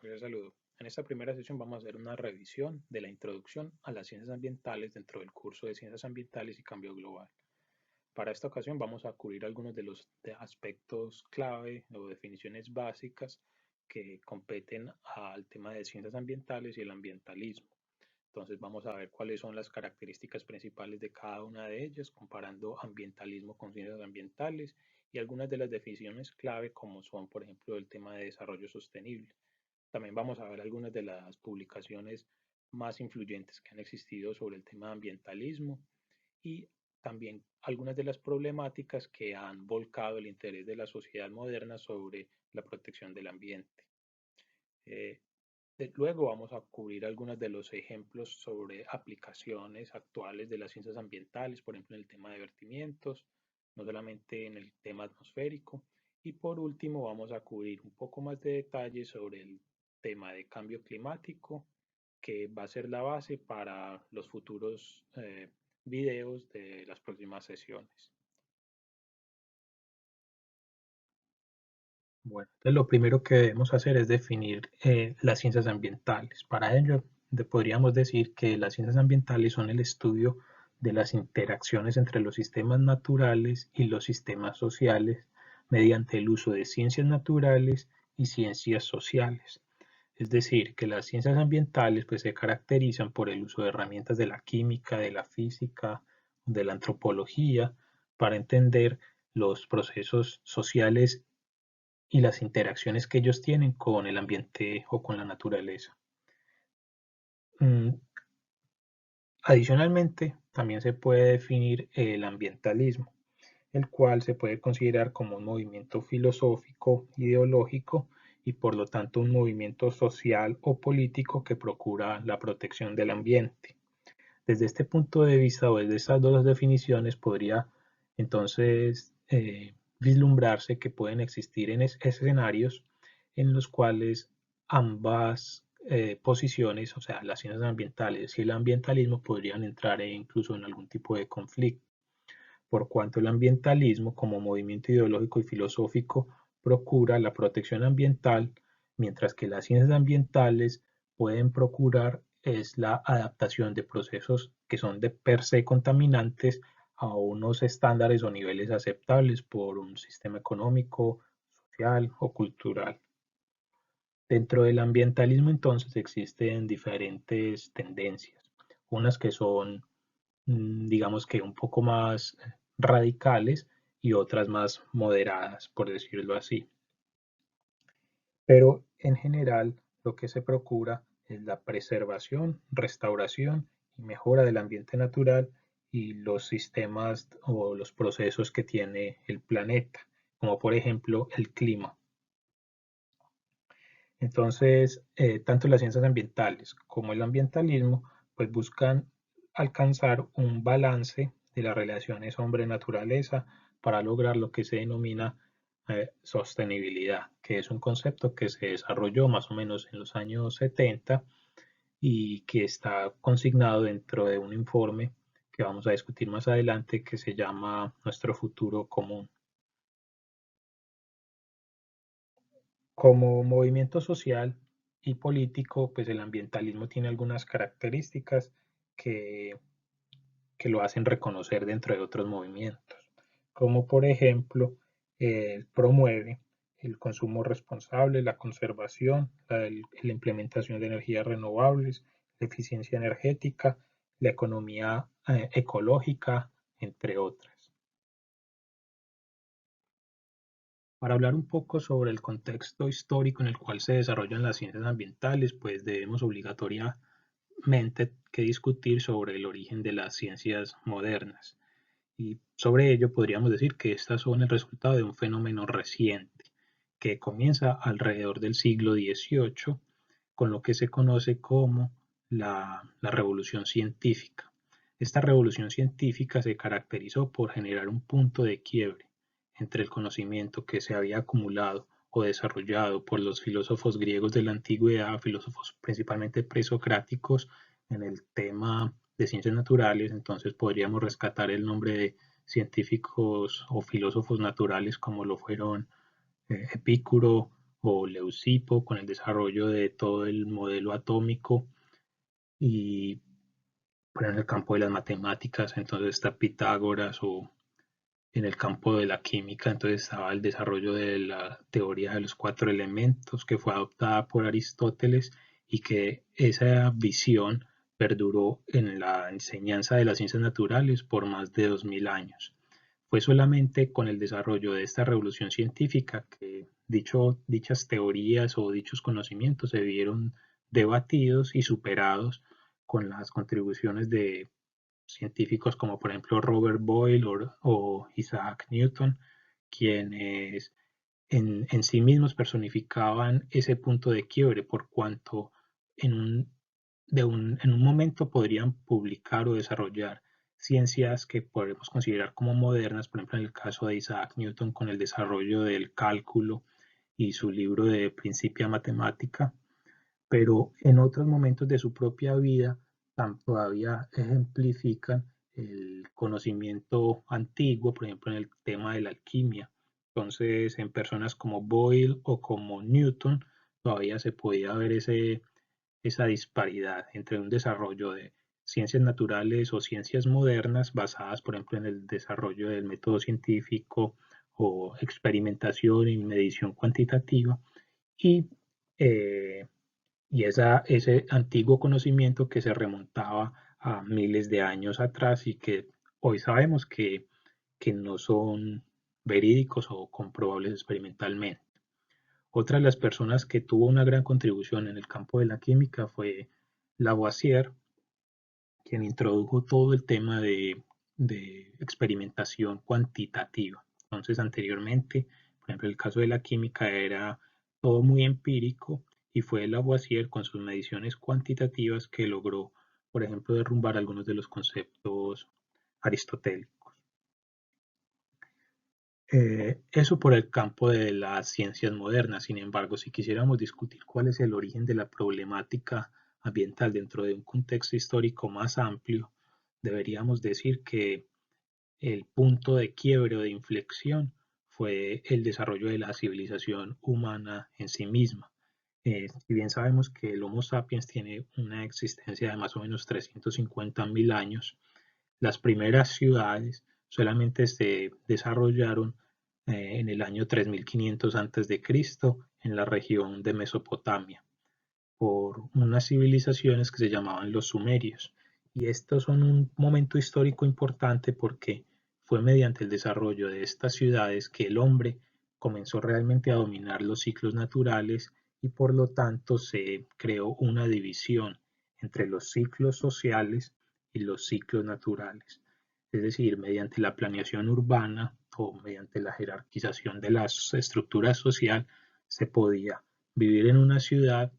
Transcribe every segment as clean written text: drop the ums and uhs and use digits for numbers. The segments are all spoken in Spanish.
Cordial saludo. En esta primera sesión vamos a hacer una revisión de la introducción a las ciencias ambientales dentro del curso de Ciencias Ambientales y Cambio Global. Para esta ocasión vamos a cubrir algunos de los aspectos clave o definiciones básicas que competen al tema de ciencias ambientales y el ambientalismo. Entonces vamos a ver cuáles son las características principales de cada una de ellas, comparando ambientalismo con ciencias ambientales y algunas de las definiciones clave como son, por ejemplo, el tema de desarrollo sostenible. También vamos a ver algunas de las publicaciones más influyentes que han existido sobre el tema de ambientalismo y también algunas de las problemáticas que han volcado el interés de la sociedad moderna sobre la protección del ambiente. Eh, Luego vamos a cubrir algunos de los ejemplos sobre aplicaciones actuales de las ciencias ambientales, por ejemplo, en el tema de vertimientos, no solamente en el tema atmosférico. Y por último, vamos a cubrir un poco más de detalles sobre el tema de cambio climático, que va a ser la base para los futuros videos de las próximas sesiones. Bueno, entonces lo primero que debemos hacer es definir las ciencias ambientales. Para ello, podríamos decir que las ciencias ambientales son el estudio de las interacciones entre los sistemas naturales y los sistemas sociales mediante el uso de ciencias naturales y ciencias sociales. Es decir, que las ciencias ambientales pues, se caracterizan por el uso de herramientas de la química, de la física, de la antropología, para entender los procesos sociales y las interacciones que ellos tienen con el ambiente o con la naturaleza. Adicionalmente, también se puede definir el ambientalismo, el cual se puede considerar como un movimiento filosófico, ideológico y por lo tanto un movimiento social o político que procura la protección del ambiente. Desde este punto de vista o desde estas dos definiciones podría entonces vislumbrarse que pueden existir en escenarios en los cuales ambas posiciones, o sea, las ciencias ambientales y el ambientalismo podrían entrar incluso en algún tipo de conflicto, por cuanto el ambientalismo como movimiento ideológico y filosófico procura la protección ambiental, mientras que las ciencias ambientales pueden procurar es la adaptación de procesos que son de per se contaminantes a unos estándares o niveles aceptables por un sistema económico, social o cultural. Dentro del ambientalismo entonces existen diferentes tendencias, unas que son digamos que un poco más radicales y otras más moderadas, por decirlo así. Pero en general lo que se procura es la preservación, restauración y mejora del ambiente natural y los sistemas o los procesos que tiene el planeta, como por ejemplo el clima. Entonces, tanto las ciencias ambientales como el ambientalismo pues buscan alcanzar un balance de las relaciones hombre-naturaleza para lograr lo que se denomina sostenibilidad, que es un concepto que se desarrolló más o menos en los años 70 y que está consignado dentro de un informe que vamos a discutir más adelante que se llama Nuestro futuro común. Como movimiento social y político, pues el ambientalismo tiene algunas características que, que lo hacen reconocer dentro de otros movimientos, como por ejemplo, promueve el consumo responsable, la conservación, la implementación de energías renovables, la eficiencia energética, la economía ecológica, entre otras. Para hablar un poco sobre el contexto histórico en el cual se desarrollan las ciencias ambientales, pues debemos obligatoriamente que discutir sobre el origen de las ciencias modernas. Y sobre ello podríamos decir que estas son el resultado de un fenómeno reciente que comienza alrededor del siglo XVIII con lo que se conoce como la revolución científica. Esta revolución científica se caracterizó por generar un punto de quiebre entre el conocimiento que se había acumulado o desarrollado por los filósofos griegos de la antigüedad, filósofos principalmente presocráticos en el tema de ciencias naturales. Entonces podríamos rescatar el nombre de científicos o filósofos naturales como lo fueron Epicuro o Leucipo con el desarrollo de todo el modelo atómico, y en el campo de las matemáticas entonces está Pitágoras, o en el campo de la química entonces estaba el desarrollo de la teoría de los cuatro elementos, que fue adoptada por Aristóteles, y que esa visión perduró en la enseñanza de las ciencias naturales por más de 2000 años. Fue solamente con el desarrollo de esta revolución científica que dichas teorías o dichos conocimientos se vieron debatidos y superados con las contribuciones de científicos como por ejemplo Robert Boyle o Isaac Newton, quienes en sí mismos personificaban ese punto de quiebre, por cuanto en en un momento podrían publicar o desarrollar ciencias que podemos considerar como modernas, por ejemplo en el caso de Isaac Newton con el desarrollo del cálculo y su libro de Principia Mathematica, pero en otros momentos de su propia vida todavía ejemplifican el conocimiento antiguo, por ejemplo en el tema de la alquimia. Entonces, en personas como Boyle o como Newton, todavía se podía ver esa disparidad entre un desarrollo de ciencias naturales o ciencias modernas basadas, por ejemplo, en el desarrollo del método científico o experimentación y medición cuantitativa, y eh, ese antiguo conocimiento que se remontaba a miles de años atrás y que hoy sabemos que no son verídicos o comprobables experimentalmente. Otra de las personas que tuvo una gran contribución en el campo de la química fue Lavoisier, quien introdujo todo el tema de experimentación cuantitativa. Entonces, anteriormente, por ejemplo, el caso de la química era todo muy empírico, y fue Lavoisier con sus mediciones cuantitativas que logró, por ejemplo, derrumbar algunos de los conceptos aristotélicos. Eso por el campo de las ciencias modernas. Sin embargo, si quisiéramos discutir cuál es el origen de la problemática ambiental dentro de un contexto histórico más amplio, deberíamos decir que el punto de quiebre o de inflexión fue el desarrollo de la civilización humana en sí misma. Si bien sabemos que el Homo sapiens tiene una existencia de más o menos 350.000 años, las primeras ciudades solamente se desarrollaron en el año 3500 a.C. en la región de Mesopotamia, por unas civilizaciones que se llamaban los sumerios. Y estos son un momento histórico importante porque fue mediante el desarrollo de estas ciudades que el hombre comenzó realmente a dominar los ciclos naturales, y por lo tanto se creó una división entre los ciclos sociales y los ciclos naturales. Es decir, mediante la planeación urbana o mediante la jerarquización de las estructuras sociales se podía vivir en una ciudad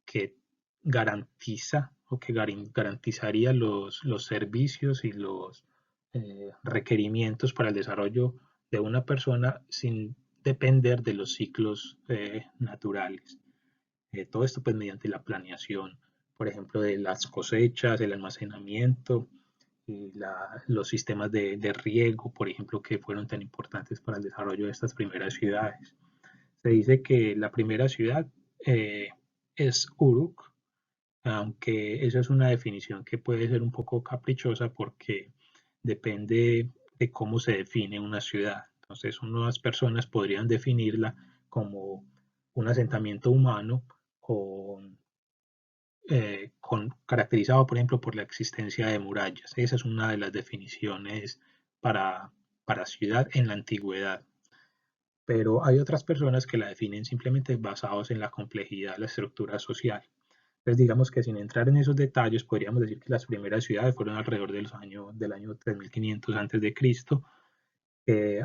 que garantiza o que garantizaría los servicios y los requerimientos para el desarrollo de una persona sin depender de los ciclos naturales. Todo esto pues mediante la planeación, por ejemplo, de las cosechas, el almacenamiento y los sistemas de riego, por ejemplo, que fueron tan importantes para el desarrollo de estas primeras ciudades. Se dice que la primera ciudad eh, es Uruk, aunque esa es una definición que puede ser un poco caprichosa porque depende de cómo se define una ciudad. Entonces, unas personas podrían definirla como un asentamiento humano caracterizado, por ejemplo, por la existencia de murallas. Esa es una de las definiciones para, para ciudad en la antigüedad. Pero hay otras personas que la definen simplemente basados en la complejidad de la estructura social. Entonces, digamos que sin entrar en esos detalles, podríamos decir que las primeras ciudades fueron alrededor del año 3500 a.C.,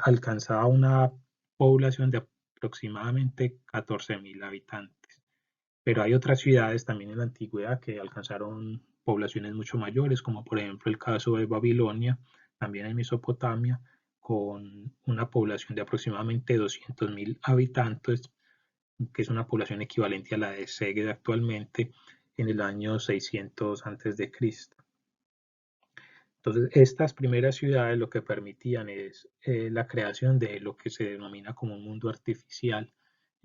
alcanzaba una población de aproximadamente 14.000 habitantes. Pero hay otras ciudades también en la antigüedad que alcanzaron poblaciones mucho mayores, como por ejemplo el caso de Babilonia, también en Mesopotamia, con una población de aproximadamente 200.000 habitantes, que es una población equivalente a la de Szeged actualmente, en el año 600 a.C. Entonces, estas primeras ciudades lo que permitían es la creación de lo que se denomina como un mundo artificial,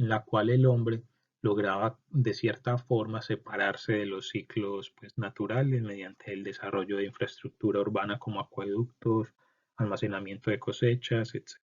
en la cual el hombre lograba de cierta forma separarse de los ciclos pues, naturales mediante el desarrollo de infraestructura urbana como acueductos, almacenamiento de cosechas, etc.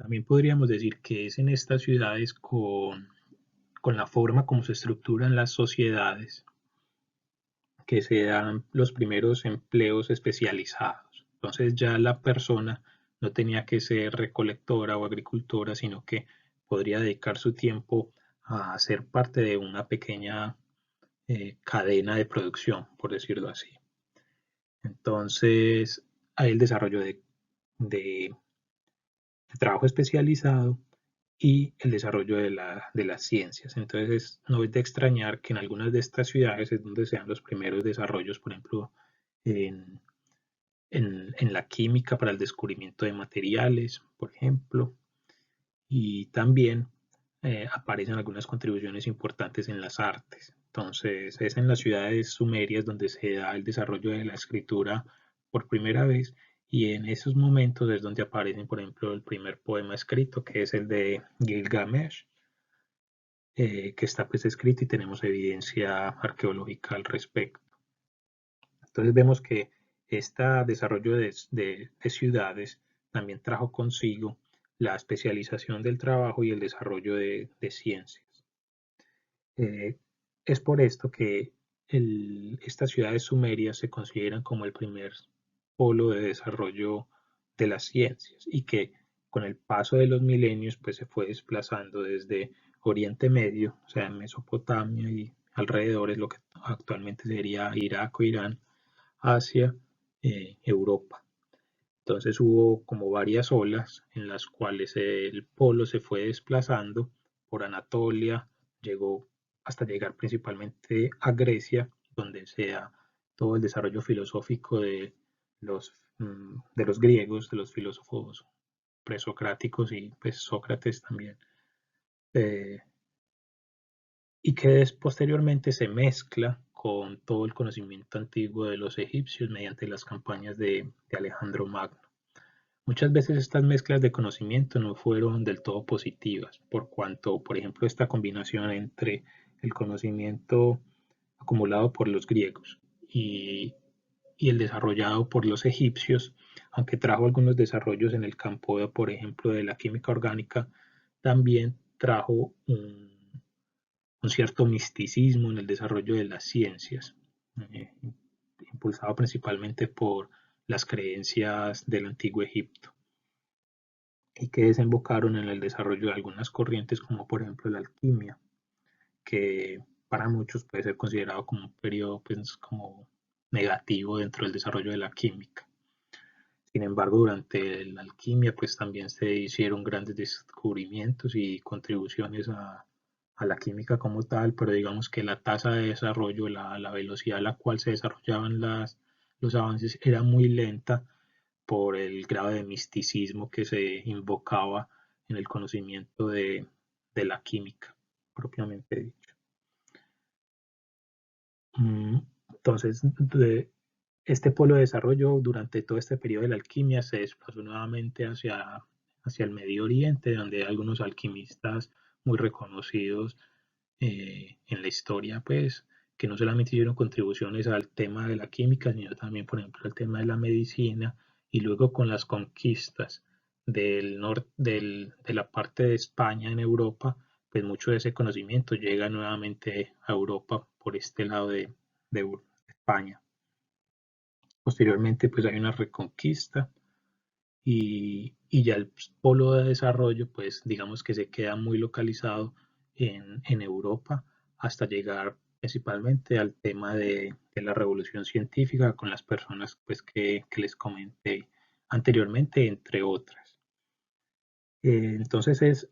También podríamos decir que es en estas ciudades con la forma como se estructuran las sociedades que se dan los primeros empleos especializados. Entonces ya la persona no tenía que ser recolectora o agricultora, sino que podría dedicar su tiempo a ser parte de una pequeña cadena de producción, por decirlo así. Entonces, hay el desarrollo de trabajo especializado y el desarrollo de las ciencias. Entonces, no es de extrañar que en algunas de estas ciudades es donde se dan los primeros desarrollos, por ejemplo, en, en la química para el descubrimiento de materiales, por ejemplo, y también aparecen algunas contribuciones importantes en las artes. Entonces, es en las ciudades sumerias donde se da el desarrollo de la escritura por primera vez y en esos momentos es donde aparecen, por ejemplo, el primer poema escrito, que es el de Gilgamesh, que está pues escrito y tenemos evidencia arqueológica al respecto. Entonces vemos que este desarrollo de ciudades también trajo consigo la especialización del trabajo y el desarrollo de ciencias. Eh, es por esto que estas ciudades sumerias se consideran como el primer polo de desarrollo de las ciencias y que con el paso de los milenios pues se fue desplazando desde Oriente Medio, o sea, Mesopotamia y alrededores, lo que actualmente sería Irak o Irán, hacia Europa. Entonces hubo como varias olas en las cuales el polo se fue desplazando por Anatolia, llegó hasta llegar principalmente a Grecia, donde se da todo el desarrollo filosófico de los griegos, de los filósofos presocráticos y pues Sócrates también, eh, y que posteriormente se mezcla con todo el conocimiento antiguo de los egipcios mediante las campañas de Alejandro Magno. Muchas veces estas mezclas de conocimiento no fueron del todo positivas, por cuanto, por ejemplo, esta combinación entre el conocimiento acumulado por los griegos y, y el desarrollado por los egipcios, aunque trajo algunos desarrollos en el campo, por ejemplo, de la química orgánica, también trajo un cierto misticismo en el desarrollo de las ciencias, eh, impulsado principalmente por las creencias del antiguo Egipto y que desembocaron en el desarrollo de algunas corrientes como por ejemplo la alquimia, que para muchos puede ser considerado como un periodo pues, como negativo dentro del desarrollo de la química. Sin embargo, durante la alquimia pues también se hicieron grandes descubrimientos y contribuciones a la química como tal, pero digamos que la tasa de desarrollo, la velocidad a la cual se desarrollaban los avances era muy lenta por el grado de misticismo que se invocaba en el conocimiento de la química, propiamente dicho. Entonces, este polo de desarrollo durante todo este periodo de la alquimia se desplazó nuevamente hacia el Medio Oriente, donde hay algunos alquimistas muy reconocidos en la historia, pues, que no solamente hicieron contribuciones al tema de la química, sino también, por ejemplo, al tema de la medicina, y luego con las conquistas del norte, de la parte de España en Europa, pues mucho de ese conocimiento llega nuevamente a Europa por este lado de España. Posteriormente, pues hay una reconquista y ya el polo de desarrollo, pues digamos que se queda muy localizado en Europa hasta llegar principalmente al tema de la revolución científica con las personas pues, que les comenté anteriormente, entre otras. Entonces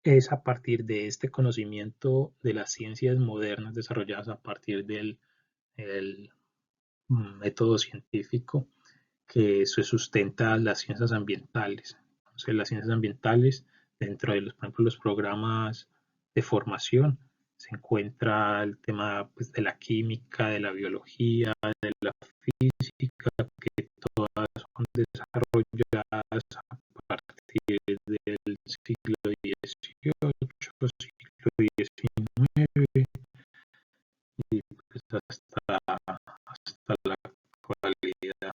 es a partir de este conocimiento de las ciencias modernas desarrolladas a partir del método científico que se sustenta las ciencias ambientales. Entonces, las ciencias ambientales, dentro de los, por ejemplo, los programas de formación, se encuentra el tema pues, de la química, de la biología, de la física, que todas son desarrolladas a partir del siglo XVIII, siglo XIX y pues hasta la actualidad.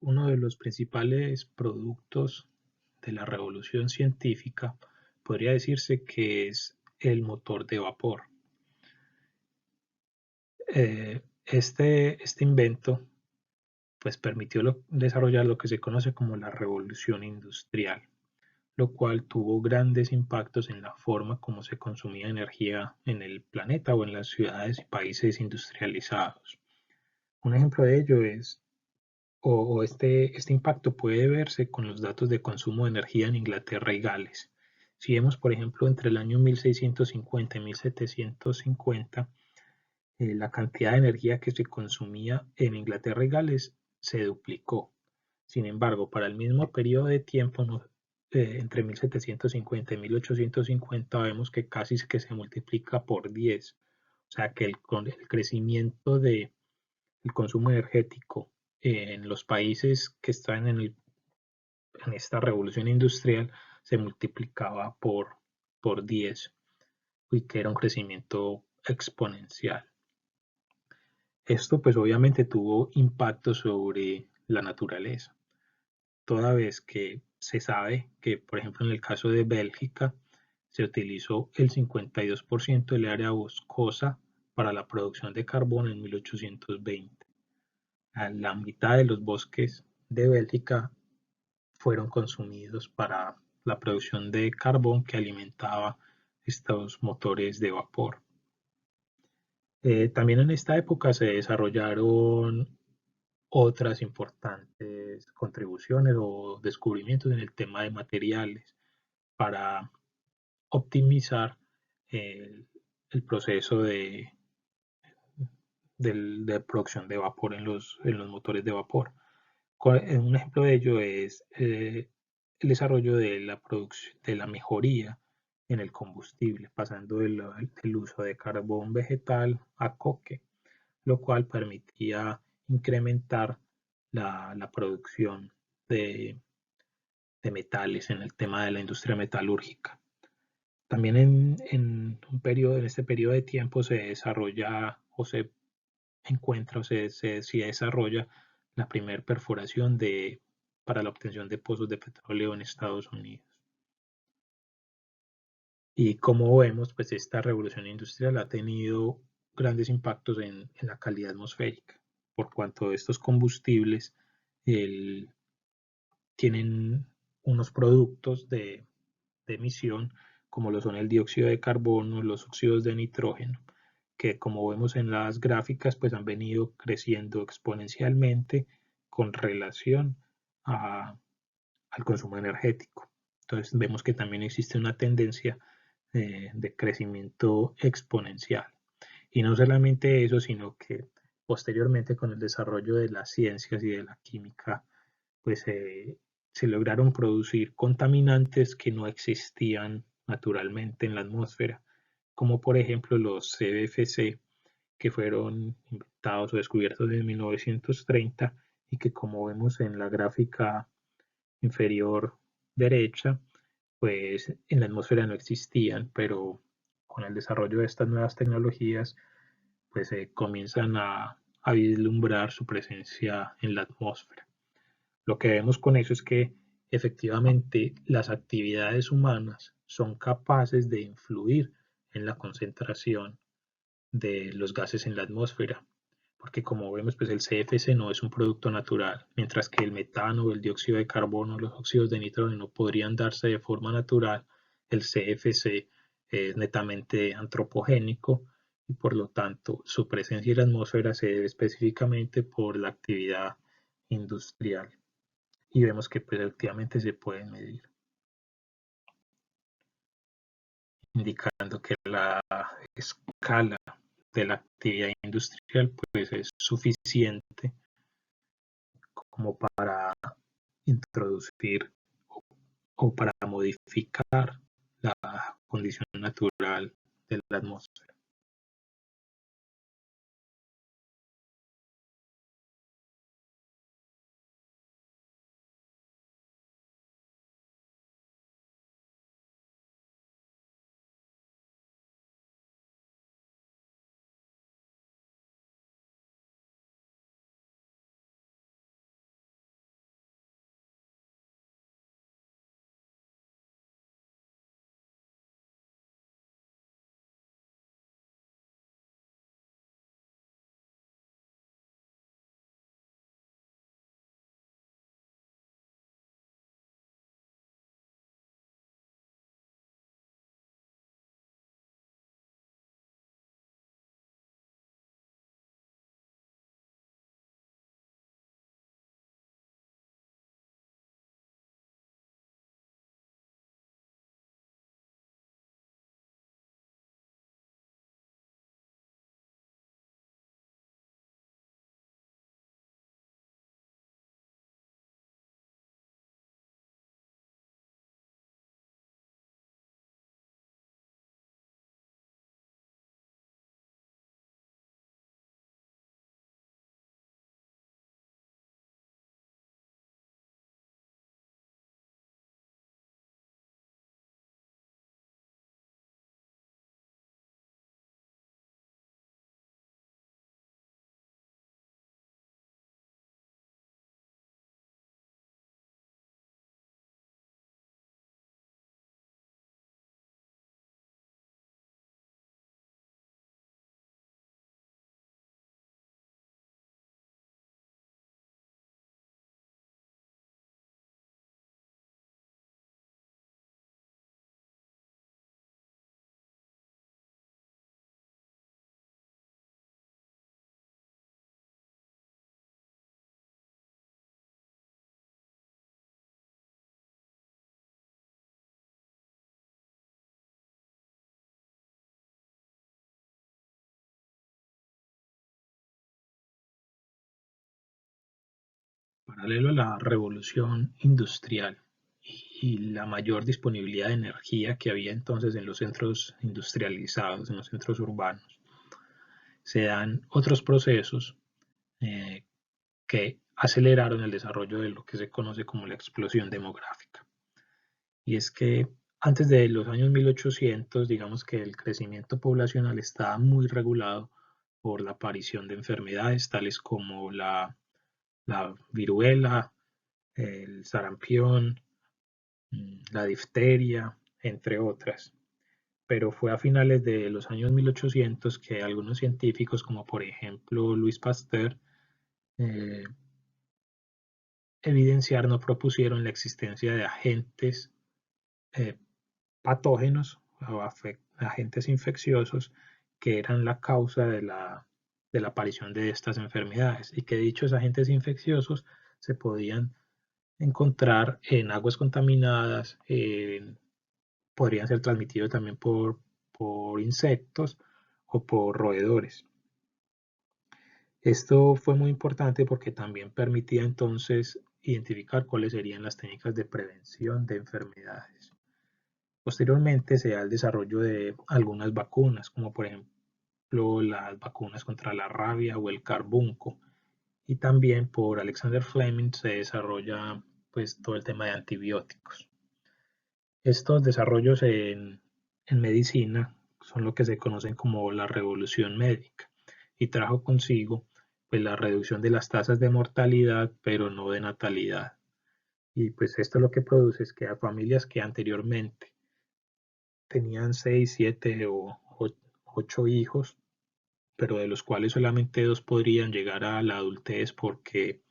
Uno de los principales productos de la revolución científica podría decirse que es el motor de vapor. Este invento pues permitió desarrollar lo que se conoce como la revolución industrial. lo cual tuvo grandes impactos en la forma como se consumía energía en el planeta o en las ciudades y países industrializados. Un ejemplo de ello es, este impacto puede verse con los datos de consumo de energía en Inglaterra y Gales. Si vemos, por ejemplo, entre el año 1650 y 1750, la cantidad de energía que se consumía en Inglaterra y Gales se duplicó. Sin embargo, para el mismo periodo de tiempo, entre 1750 y 1850, vemos que casi que se multiplica por 10. O sea que el crecimiento del consumo energético en los países que están en esta revolución industrial se multiplicaba por 10 y que era un crecimiento exponencial. Esto pues obviamente tuvo impacto sobre la naturaleza, toda vez que se sabe que, por ejemplo, en el caso de Bélgica, se utilizó el 52% del área boscosa para la producción de carbón en 1820. A la mitad de los bosques de Bélgica fueron consumidos para la producción de carbón que alimentaba estos motores de vapor. También en esta época se desarrollaron otras importantes contribuciones o descubrimientos en el tema de materiales para optimizar el proceso de producción de vapor en los motores de vapor. Un ejemplo de ello es el desarrollo de la mejoría en el combustible, pasando del uso de carbón vegetal a coque, lo cual permitía incrementar la producción de, de metales en el tema de la industria metalúrgica. También en este periodo de tiempo se desarrolla o se encuentra o se desarrolla la primera perforación para la obtención de pozos de petróleo en Estados Unidos. Y como vemos, pues esta revolución industrial ha tenido grandes impactos en la calidad atmosférica, por cuanto estos combustibles tienen unos productos de emisión, como lo son el dióxido de carbono, los óxidos de nitrógeno, que como vemos en las gráficas, pues han venido creciendo exponencialmente con relación al consumo energético. Entonces vemos que también existe una tendencia de crecimiento exponencial. Y no solamente eso, sino que posteriormente con el desarrollo de las ciencias y de la química, pues se lograron producir contaminantes que no existían naturalmente en la atmósfera, como por ejemplo los CFC, que fueron inventados o descubiertos en 1930 y que, como vemos en la gráfica inferior derecha, pues en la atmósfera no existían, pero con el desarrollo de estas nuevas tecnologías, pues se comienzan a vislumbrar su presencia en la atmósfera. Lo que vemos con eso es que efectivamente las actividades humanas son capaces de influir en la concentración de los gases en la atmósfera, porque como vemos, pues el CFC no es un producto natural, mientras que el metano, el dióxido de carbono, los óxidos de nitrógeno podrían darse de forma natural. El CFC es netamente antropogénico y por lo tanto su presencia en la atmósfera se debe específicamente por la actividad industrial, y vemos que pues, efectivamente se pueden medir, indicando que la escala de la actividad industrial pues es suficiente como para introducir o para modificar la condición natural de la atmósfera. Paralelo a la revolución industrial y la mayor disponibilidad de energía que había entonces en los centros industrializados, en los centros urbanos, se dan otros procesos eh, que aceleraron el desarrollo de lo que se conoce como la explosión demográfica. Y es que antes de los años 1800, digamos que el crecimiento poblacional estaba muy regulado por la aparición de enfermedades tales como la viruela, el sarampión, la difteria, entre otras. Pero fue a finales de los años 1800 que algunos científicos, como por ejemplo Louis Pasteur, eh, evidenciaron o propusieron la existencia de agentes eh, patógenos o agentes infecciosos que eran la causa de la aparición de estas enfermedades y que dichos agentes infecciosos se podían encontrar en aguas contaminadas, podrían ser transmitidos también por insectos o por roedores. Esto fue muy importante porque también permitía entonces identificar cuáles serían las técnicas de prevención de enfermedades. Posteriormente se da el desarrollo de algunas vacunas, como por ejemplo las vacunas contra la rabia o el carbunco. Y también por Alexander Fleming se desarrolla pues todo el tema de antibióticos. Estos desarrollos en medicina son lo que se conocen como la revolución médica y trajo consigo pues la reducción de las tasas de mortalidad pero no de natalidad. Y pues esto lo que produce es que a familias que anteriormente tenían 6, 7 o 8 hijos, pero de los cuales solamente 2 podrían llegar a la adultez porque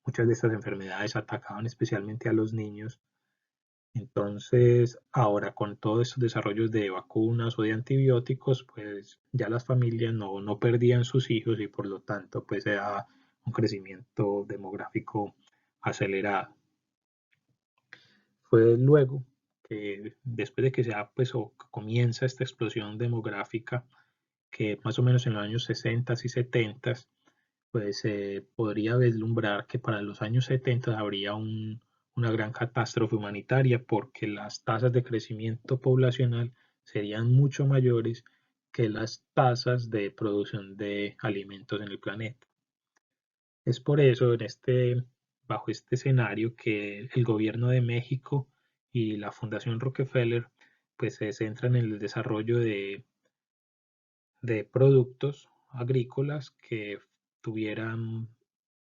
muchas de estas enfermedades atacaban especialmente a los niños. Entonces, ahora con todos estos desarrollos de vacunas o de antibióticos, pues ya las familias no perdían sus hijos y por lo tanto, pues se da un crecimiento demográfico acelerado. Fue luego que después de que se da, pues, o comienza esta explosión demográfica, que más o menos en los años 60 y 70, pues se podría vislumbrar que para los años 70 habría una gran catástrofe humanitaria porque las tasas de crecimiento poblacional serían mucho mayores que las tasas de producción de alimentos en el planeta. Es por eso, bajo este escenario, que el gobierno de México y la Fundación Rockefeller pues se centran en el desarrollo de productos agrícolas que tuvieran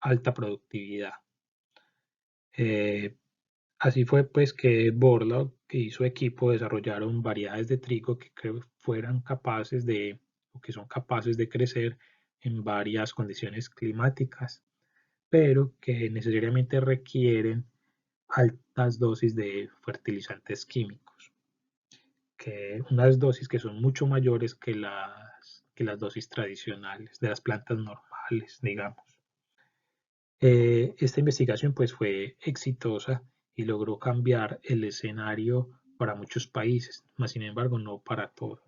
alta productividad. Eh, Así fue pues que Borlaug y su equipo desarrollaron variedades de trigo que fueran capaces o que son capaces de crecer en varias condiciones climáticas, pero que necesariamente requieren altas dosis de fertilizantes químicos, que unas dosis que son mucho mayores que las dosis tradicionales de las plantas normales, digamos. Esta investigación pues fue exitosa y logró cambiar el escenario para muchos países, mas sin embargo no para todos.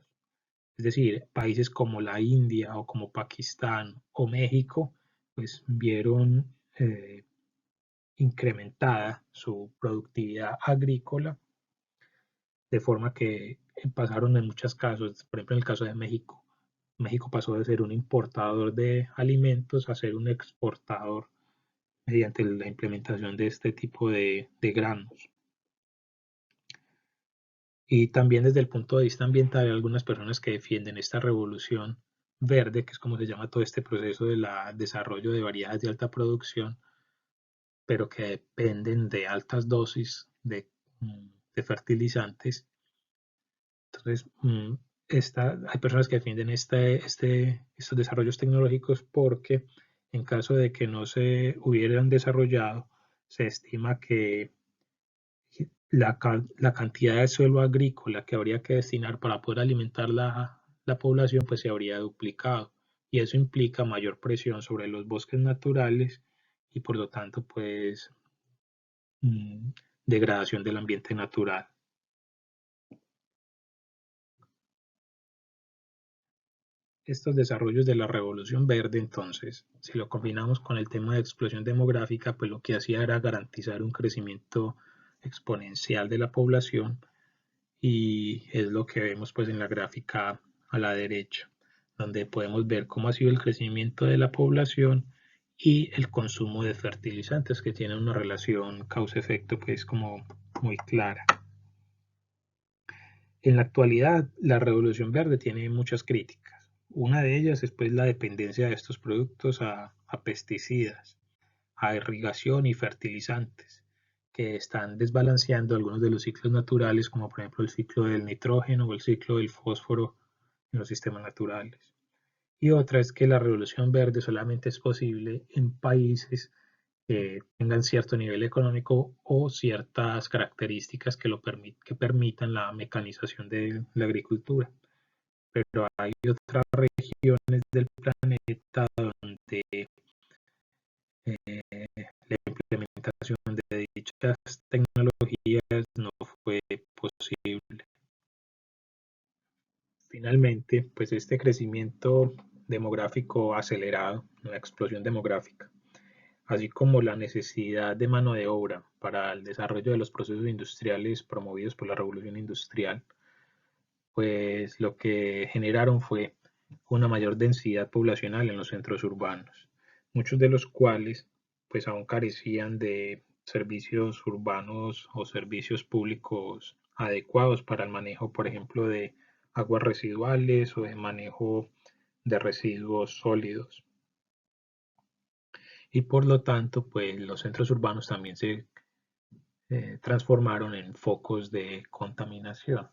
Es decir, países como la India o como Pakistán o México pues vieron incrementada su productividad agrícola, de forma que pasaron en muchos casos, por ejemplo en el caso de México, México pasó de ser un importador de alimentos a ser un exportador mediante la implementación de este tipo de granos. Y también desde el punto de vista ambiental hay algunas personas que defienden esta revolución verde, que es como se llama todo este proceso del desarrollo de variedades de alta producción, pero que dependen de altas dosis de fertilizantes. Entonces, hay personas que defienden estos desarrollos tecnológicos porque en caso de que no se hubieran desarrollado, se estima que la cantidad de suelo agrícola que habría que destinar para poder alimentar la población pues se habría duplicado y eso implica mayor presión sobre los bosques naturales y por lo tanto pues mm, degradación del ambiente natural. Estos desarrollos de la Revolución Verde, entonces, si lo combinamos con el tema de explosión demográfica, pues lo que hacía era garantizar un crecimiento exponencial de la población y es lo que vemos pues en la gráfica a la derecha, donde podemos ver cómo ha sido el crecimiento de la población y el consumo de fertilizantes que tienen una relación causa-efecto pues como muy clara. En la actualidad, la revolución verde tiene muchas críticas. Una de ellas es pues la dependencia de estos productos a pesticidas, a irrigación y fertilizantes, que están desbalanceando algunos de los ciclos naturales, como por ejemplo el ciclo del nitrógeno o el ciclo del fósforo en los sistemas naturales. Y otra es que la revolución verde solamente es posible en países que tengan cierto nivel económico o ciertas características que permitan la mecanización de la agricultura. Pero hay otras regiones del planeta donde la implementación de dichas tecnologías no fue posible. Finalmente, pues este crecimiento demográfico acelerado, la explosión demográfica, así como la necesidad de mano de obra para el desarrollo de los procesos industriales promovidos por la revolución industrial, pues lo que generaron fue una mayor densidad poblacional en los centros urbanos, muchos de los cuales pues aún carecían de servicios urbanos o servicios públicos adecuados para el manejo, por ejemplo, de aguas residuales o de manejo de residuos sólidos. Y por lo tanto, pues los centros urbanos también se transformaron en focos de contaminación,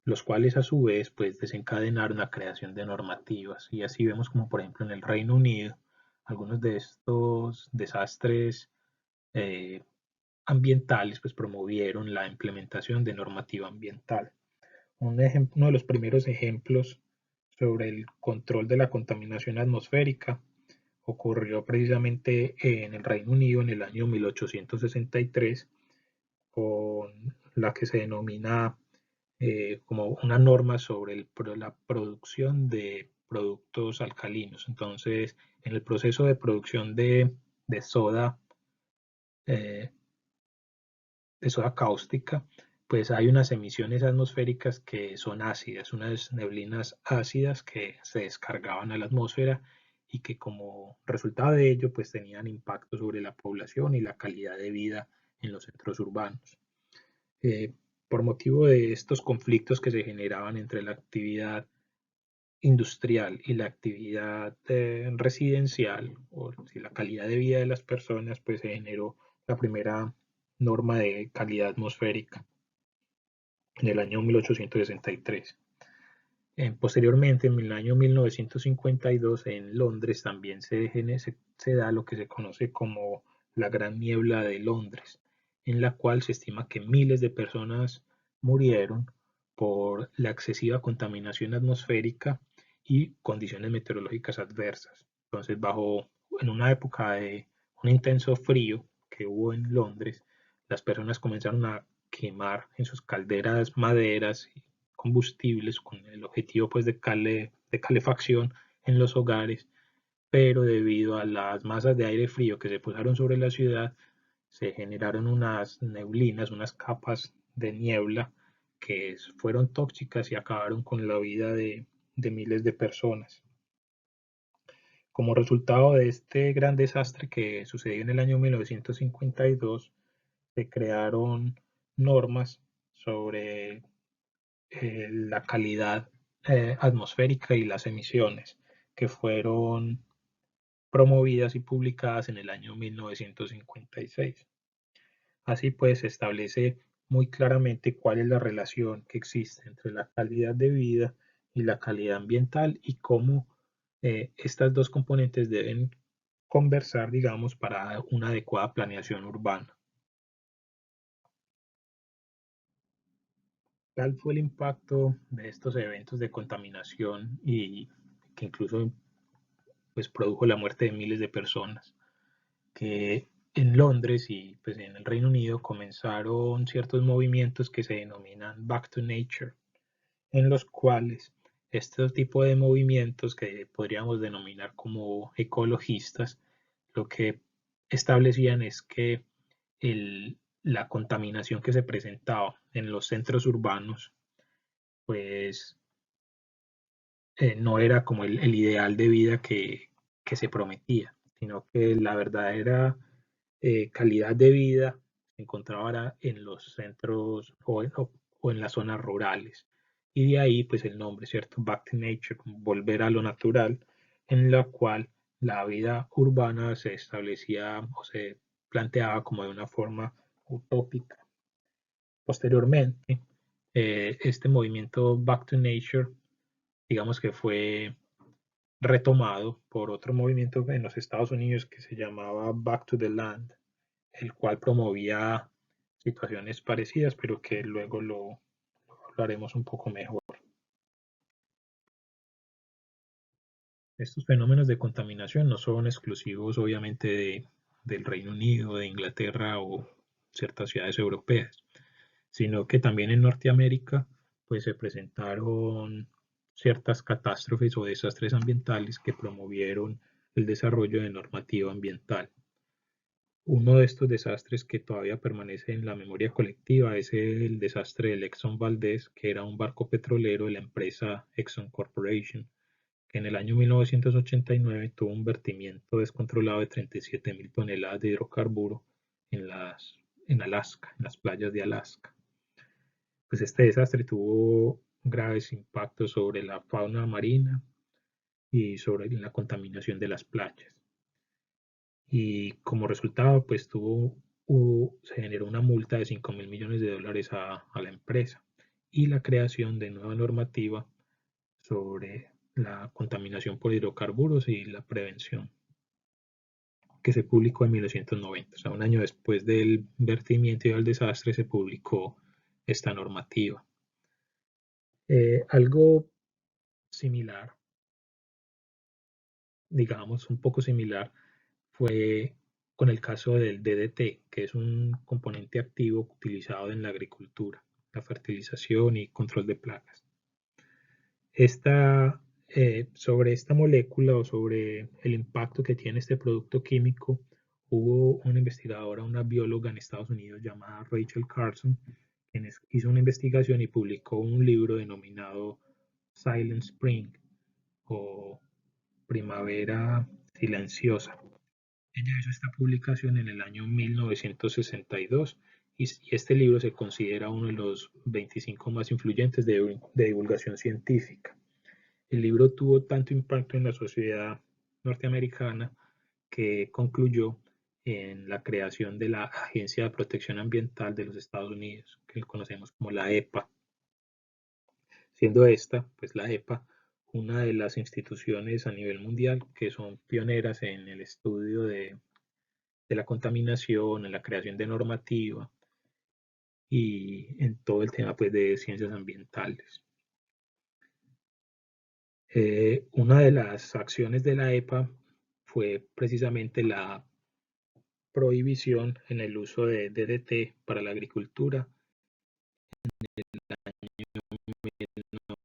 los cuales a su vez pues desencadenaron la creación de normativas. Y así vemos como por ejemplo en el Reino Unido, algunos de estos desastres eh, ambientales pues promovieron la implementación de normativa ambiental. Uno de los primeros ejemplos sobre el control de la contaminación atmosférica ocurrió precisamente en el Reino Unido en el año 1863 con la que se denomina como una norma sobre la producción de productos alcalinos. Entonces, en el proceso de producción de soda, eh, de soda cáustica, pues hay unas emisiones atmosféricas que son ácidas, unas neblinas ácidas que se descargaban a la atmósfera y que como resultado de ello pues tenían impacto sobre la población y la calidad de vida en los centros urbanos. Eh, por motivo de estos conflictos que se generaban entre la actividad industrial y la actividad residencial, o si la calidad de vida de las personas, pues se generó la primera norma de calidad atmosférica en el año 1863. Posteriormente, en el año 1952, en Londres también se da lo que se conoce como la Gran Niebla de Londres, en la cual se estima que miles de personas murieron por la excesiva contaminación atmosférica y condiciones meteorológicas adversas. Entonces, en una época de un intenso frío que hubo en Londres, las personas comenzaron a quemar en sus calderas maderas y combustibles con el objetivo pues de calefacción en los hogares, pero debido a las masas de aire frío que se posaron sobre la ciudad, se generaron unas neblinas, unas capas de niebla que fueron tóxicas y acabaron con la vida de miles de personas. Como resultado de este gran desastre que sucedió en el año 1952, se crearon normas sobre la calidad atmosférica y las emisiones que fueron promovidas y publicadas en el año 1956. Así pues, se establece muy claramente cuál es la relación que existe entre la calidad de vida y la calidad ambiental y cómo estas dos componentes deben conversar, digamos, para una adecuada planeación urbana. ¿Cuál fue el impacto de estos eventos de contaminación y que incluso pues, produjo la muerte de miles de personas? Que en Londres y pues, en el Reino Unido comenzaron ciertos movimientos que se denominan Back to Nature, en los cuales Este tipo de movimientos que podríamos denominar como ecologistas, lo que establecían es que la contaminación que se presentaba en los centros urbanos, pues no era como el ideal de vida que se prometía, sino que la verdadera calidad de vida se encontraba en los centros o en las zonas rurales. Y de ahí pues el nombre, ¿cierto? Back to Nature, como volver a lo natural, en la cual la vida urbana se establecía o se planteaba como de una forma utópica. Posteriormente, este movimiento Back to Nature, digamos que fue retomado por otro movimiento en los Estados Unidos que se llamaba Back to the Land, el cual promovía situaciones parecidas, pero que luego lo haremos un poco mejor. Estos fenómenos de contaminación no son exclusivos, obviamente, del Reino Unido, de Inglaterra o ciertas ciudades europeas, sino que también en Norteamérica pues, se presentaron ciertas catástrofes o desastres ambientales que promovieron el desarrollo de normativa ambiental. Uno de estos desastres que todavía permanece en la memoria colectiva es el desastre del Exxon Valdez, que era un barco petrolero de la empresa Exxon Corporation, que en el año 1989 tuvo un vertimiento descontrolado de 37.000 toneladas de hidrocarburo en Alaska, en las playas de Alaska. Pues este desastre tuvo graves impactos sobre la fauna marina y sobre la contaminación de las playas. Y como resultado, pues se generó una multa de 5.000 millones de dólares a la empresa y la creación de nueva normativa sobre la contaminación por hidrocarburos y la prevención, que se publicó en 1990. O sea, un año después del vertimiento y del desastre se publicó esta normativa. Algo similar, digamos un poco similar, fue con el caso del DDT, que es un componente activo utilizado en la agricultura, la fertilización y control de plagas. Sobre esta molécula o sobre el impacto que tiene este producto químico, hubo una investigadora, una bióloga en Estados Unidos llamada Rachel Carson, quien hizo una investigación y publicó un libro denominado Silent Spring o Primavera Silenciosa. Ella hizo esta publicación en el año 1962 y este libro se considera uno de los 25 más influyentes de divulgación científica. El libro tuvo tanto impacto en la sociedad norteamericana que concluyó en la creación de la Agencia de Protección Ambiental de los Estados Unidos, que conocemos como la EPA, siendo esta, pues la EPA, una de las instituciones a nivel mundial que son pioneras en el estudio de la contaminación, en la creación de normativa y en todo el tema pues, de ciencias ambientales. Una de las acciones de la EPA fue precisamente la prohibición en el uso de DDT para la agricultura en el año 1972.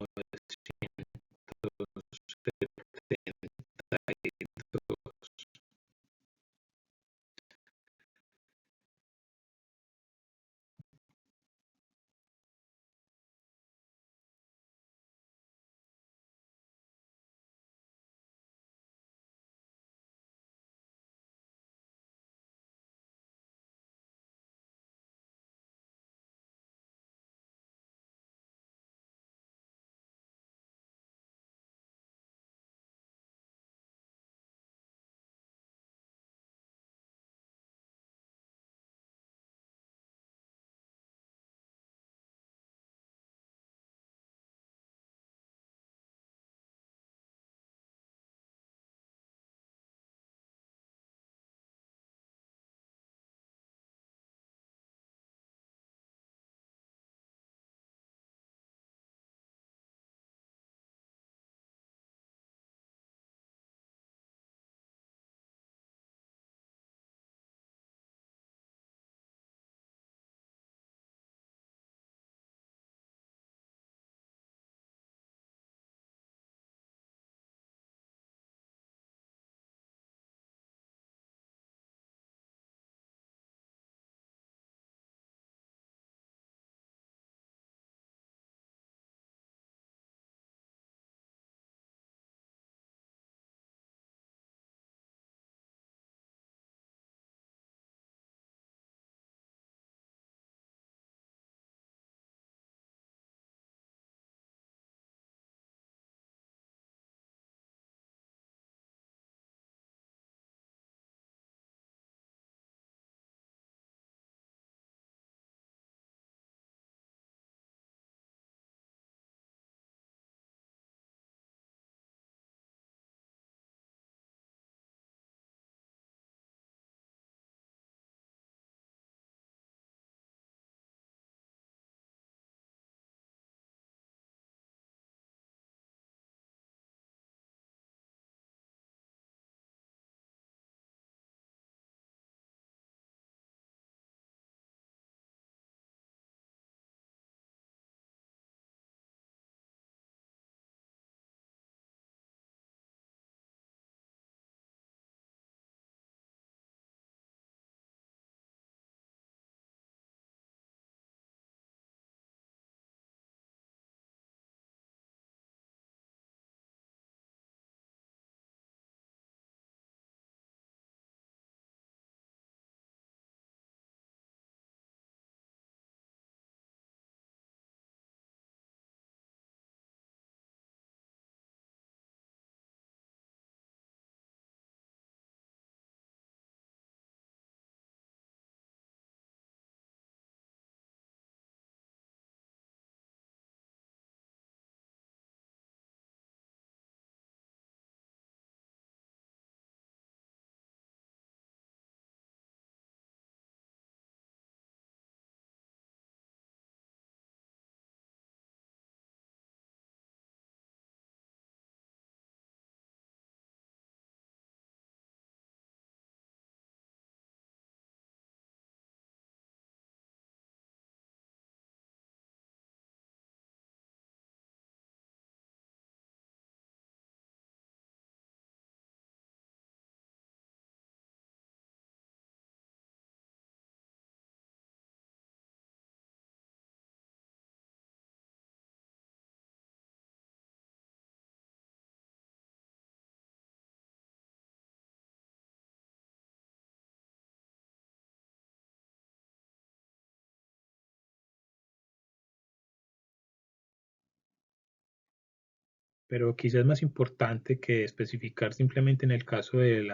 Pero quizás más importante que especificar simplemente en el caso del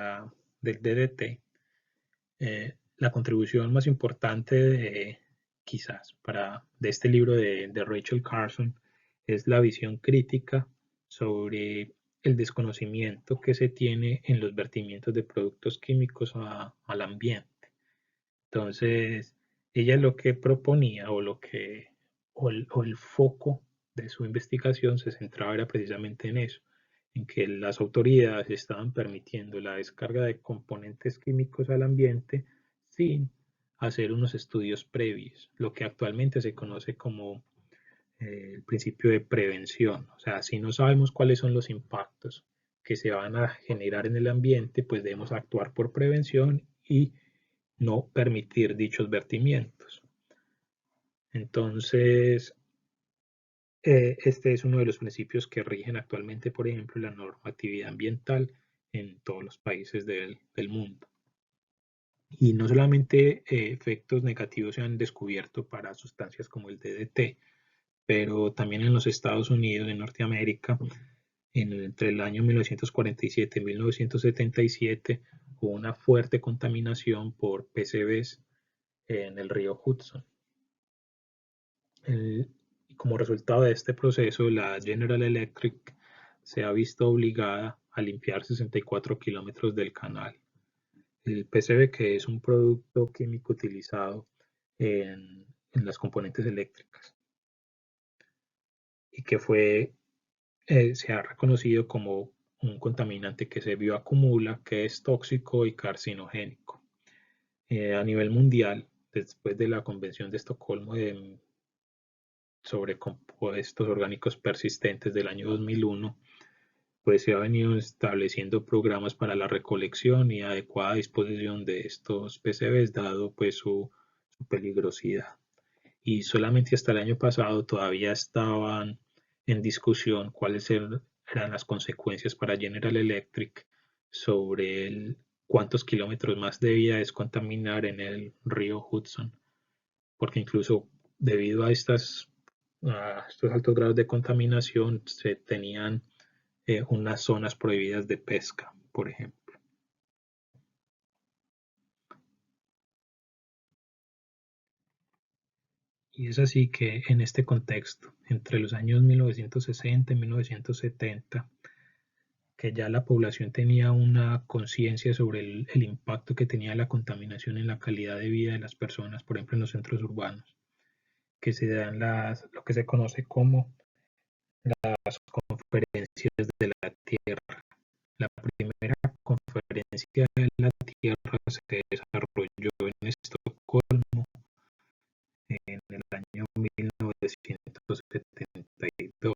DDT, la contribución más importante quizás de este libro de Rachel Carson es la visión crítica sobre el desconocimiento que se tiene en los vertimientos de productos químicos al ambiente. Entonces, ella lo que proponía o el foco de su investigación se centraba era precisamente en eso, en que las autoridades estaban permitiendo la descarga de componentes químicos al ambiente sin hacer unos estudios previos, lo que actualmente se conoce como el principio de prevención. O sea, si no sabemos cuáles son los impactos que se van a generar en el ambiente, pues debemos actuar por prevención y no permitir dichos vertimientos. Entonces, este es uno de los principios que rigen actualmente, por ejemplo, la normatividad ambiental en todos los países del mundo. Y no solamente efectos negativos se han descubierto para sustancias como el DDT, pero también en los Estados Unidos, en Norteamérica, entre el año 1947 y 1977, hubo una fuerte contaminación por PCBs en el río Hudson. Como resultado de este proceso, la General Electric se ha visto obligada a limpiar 64 kilómetros del canal. El PCB, que es un producto químico utilizado en las componentes eléctricas y que se ha reconocido como un contaminante que se bioacumula, que es tóxico y carcinogénico. A nivel mundial, después de la Convención de Estocolmo sobre compuestos orgánicos persistentes del año 2001, pues se ha venido estableciendo programas para la recolección y adecuada disposición de estos PCBs, dado pues su peligrosidad. Y solamente hasta el año pasado todavía estaban en discusión cuáles eran las consecuencias para General Electric sobre cuántos kilómetros más debía descontaminar en el río Hudson, porque incluso debido a estos altos grados de contaminación se tenían unas zonas prohibidas de pesca, por ejemplo. Y es así que en este contexto, entre los años 1960 y 1970, que ya la población tenía una conciencia sobre el impacto que tenía la contaminación en la calidad de vida de las personas, por ejemplo en los centros urbanos, que se dan lo que se conoce como las conferencias de la Tierra. La primera conferencia de la Tierra se desarrolló en Estocolmo en el año 1972.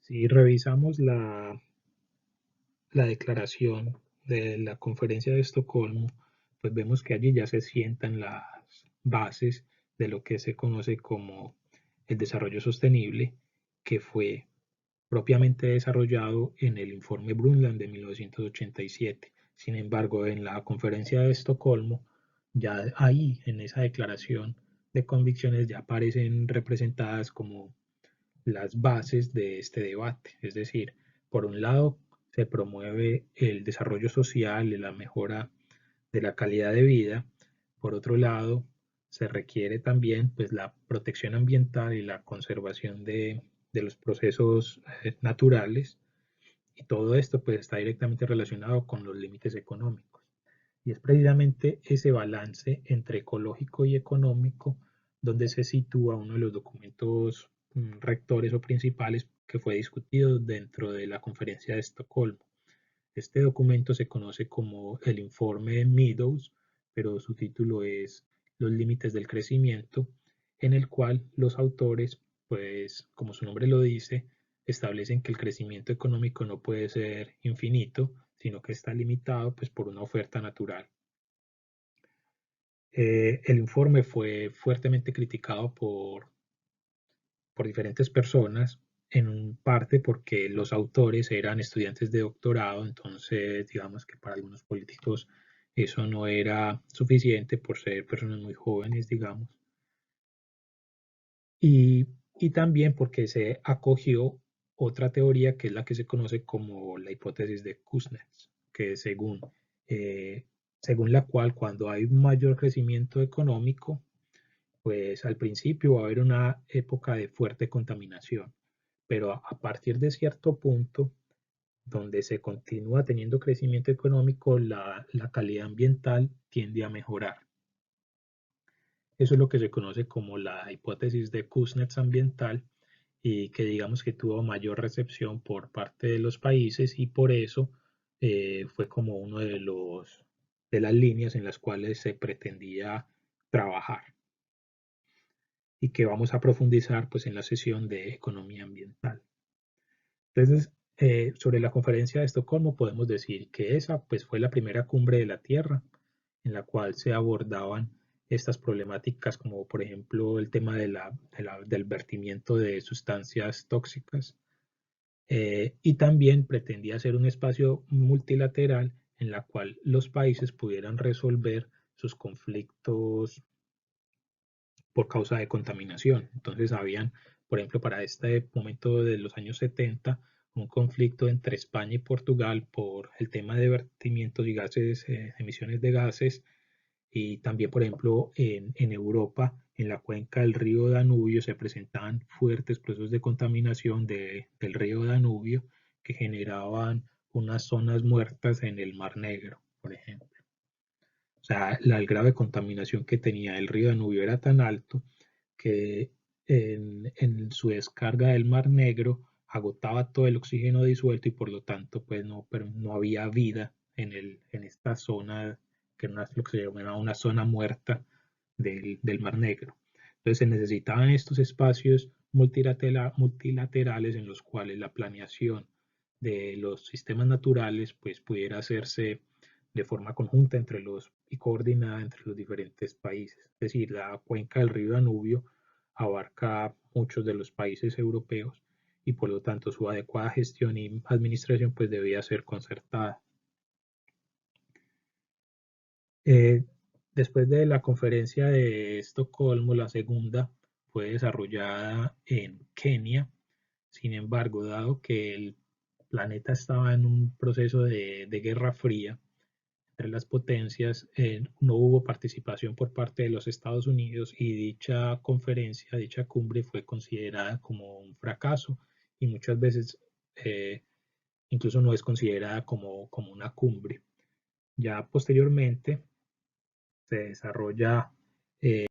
Si revisamos la declaración de la Conferencia de Estocolmo, pues vemos que allí ya se sientan las bases de lo que se conoce como el desarrollo sostenible, que fue propiamente desarrollado en el informe Brundtland de 1987. Sin embargo, en la conferencia de Estocolmo, ya ahí, en esa declaración de convicciones, ya aparecen representadas como las bases de este debate. Es decir, por un lado, se promueve el desarrollo social y la mejora de la calidad de vida. Por otro lado, se requiere también pues, la protección ambiental y la conservación de los procesos naturales. Y todo esto pues, está directamente relacionado con los límites económicos. Y es precisamente ese balance entre ecológico y económico donde se sitúa uno de los documentos rectores o principales que fue discutido dentro de la conferencia de Estocolmo. Este documento se conoce como el informe Meadows, pero su título es Los límites del crecimiento, en el cual los autores, pues como su nombre lo dice, establecen que el crecimiento económico no puede ser infinito, sino que está limitado pues, por una oferta natural. El informe fue fuertemente criticado por diferentes personas, en parte porque los autores eran estudiantes de doctorado, entonces digamos que para algunos políticos eso no era suficiente por ser personas muy jóvenes, digamos, y, y también porque se acogió otra teoría que es la que se conoce como la hipótesis de Kuznets, que eh, según la cual cuando hay un mayor crecimiento económico, pues al principio va a haber una época de fuerte contaminación, pero a partir de cierto punto, donde se continúa teniendo crecimiento económico, la calidad ambiental tiende a mejorar. Eso es lo que se conoce como la hipótesis de Kuznets ambiental y que digamos que tuvo mayor recepción por parte de los países y por eso fue como uno de las líneas en las cuales se pretendía trabajar y que vamos a profundizar pues en la sesión de economía ambiental. Entonces, sobre la conferencia de Estocolmo podemos decir que esa pues fue la primera cumbre de la Tierra en la cual se abordaban estas problemáticas como por ejemplo el tema del vertimiento de sustancias tóxicas y también pretendía ser un espacio multilateral en la cual los países pudieran resolver sus conflictos por causa de contaminación. Entonces habían, por ejemplo, para este momento de los años 70, un conflicto entre España y Portugal por el tema de vertimientos y gases, emisiones de gases, y también, por ejemplo, en Europa, en la cuenca del río Danubio, se presentaban fuertes procesos de contaminación del río Danubio que generaban unas zonas muertas en el Mar Negro, por ejemplo. O sea, el grado de contaminación que tenía el río Danubio era tan alto que en su descarga del Mar Negro agotaba todo el oxígeno disuelto y por lo tanto pues no había vida en esta zona que era lo que se llamaba una zona muerta del Mar Negro. Entonces se necesitaban estos espacios multilaterales en los cuales la planeación de los sistemas naturales pues pudiera hacerse de forma conjunta y coordinada entre los diferentes países. Es decir, la cuenca del río Danubio abarca muchos de los países europeos y por lo tanto su adecuada gestión y administración pues debía ser concertada. Eh, Después de la conferencia de Estocolmo, la segunda fue desarrollada en Kenia. Sin embargo, dado que el planeta estaba en un proceso de guerra fría, entre las potencias, no hubo participación por parte de los Estados Unidos y dicha conferencia, dicha cumbre fue considerada como un fracaso y muchas veces incluso no es considerada como una cumbre. Ya posteriormente se desarrolla eh,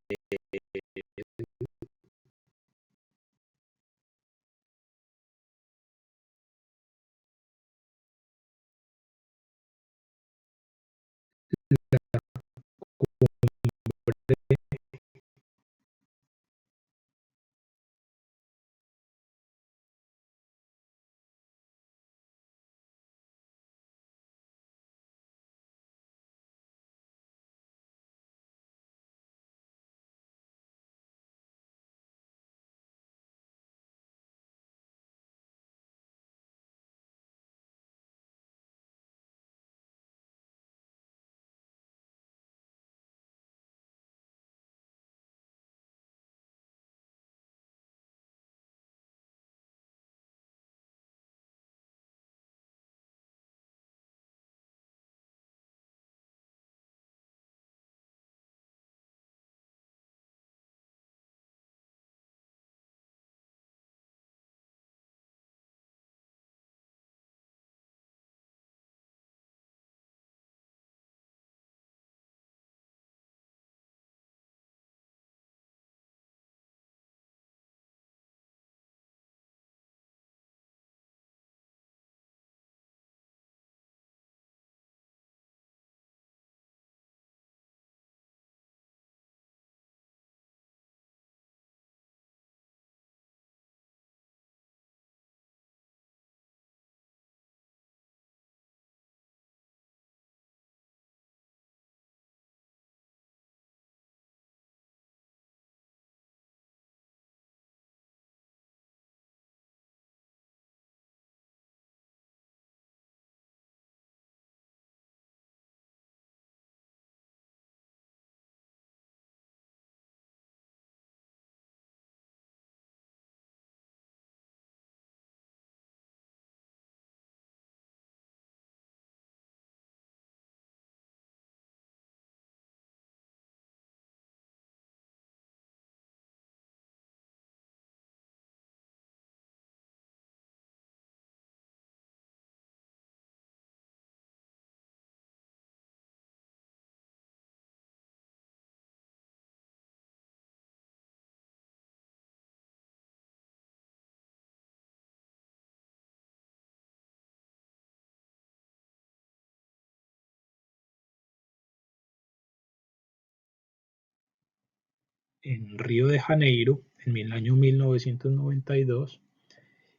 en Río de Janeiro en el año 1992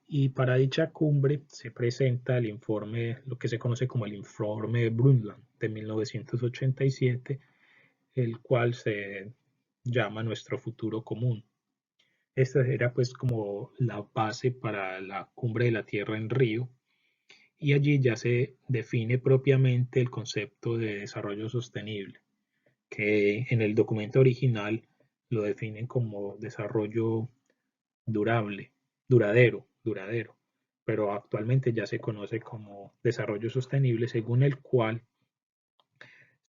y para dicha cumbre se presenta el informe, lo que se conoce como el informe Brundtland de 1987, el cual se llama Nuestro futuro común. Esta era pues como la base para la cumbre de la Tierra en Río y allí ya se define propiamente el concepto de desarrollo sostenible, que en el documento original lo definen como desarrollo durable, duradero, pero actualmente ya se conoce como desarrollo sostenible, según el cual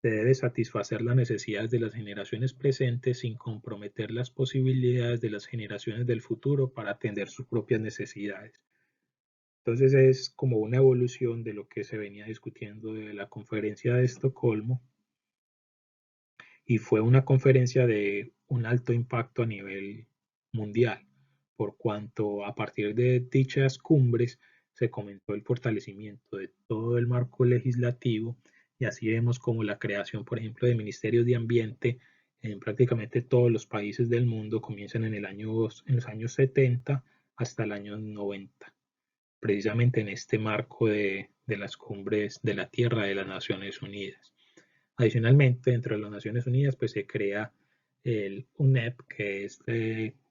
se debe satisfacer las necesidades de las generaciones presentes sin comprometer las posibilidades de las generaciones del futuro para atender sus propias necesidades. Entonces es como una evolución de lo que se venía discutiendo de la conferencia de Estocolmo y fue una conferencia de un alto impacto a nivel mundial, por cuanto a partir de dichas cumbres se comenzó el fortalecimiento de todo el marco legislativo y así vemos como la creación, por ejemplo, de ministerios de ambiente en prácticamente todos los países del mundo comienzan en los años 70 hasta el año 90, precisamente en este marco de las cumbres de la Tierra de las Naciones Unidas. Adicionalmente, dentro de las Naciones Unidas, pues se crea el UNEP, que es,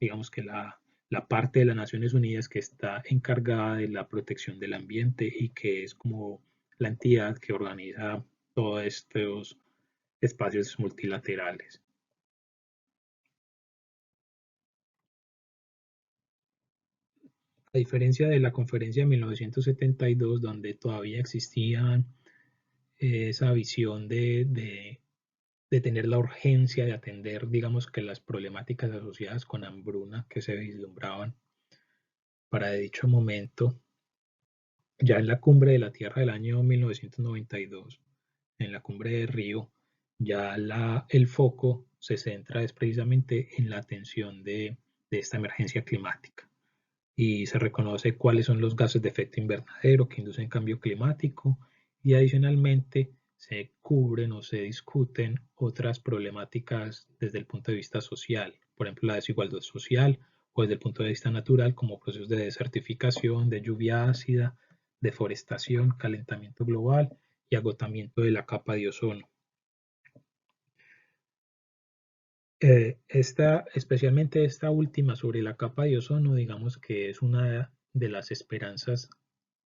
digamos que la parte de las Naciones Unidas que está encargada de la protección del ambiente y que es como la entidad que organiza todos estos espacios multilaterales. A diferencia de la conferencia de 1972, donde todavía existía esa visión de tener la urgencia de atender, digamos que las problemáticas asociadas con hambruna que se vislumbraban para dicho momento, ya en la cumbre de la Tierra del año 1992, en la cumbre de Río, ya el foco se centra es precisamente en la atención de esta emergencia climática y se reconoce cuáles son los gases de efecto invernadero que inducen cambio climático y adicionalmente se cubren o se discuten otras problemáticas desde el punto de vista social, por ejemplo la desigualdad social o desde el punto de vista natural como procesos de desertificación, de lluvia ácida, deforestación, calentamiento global y agotamiento de la capa de ozono. Especialmente esta última sobre la capa de ozono, digamos que es una de las esperanzas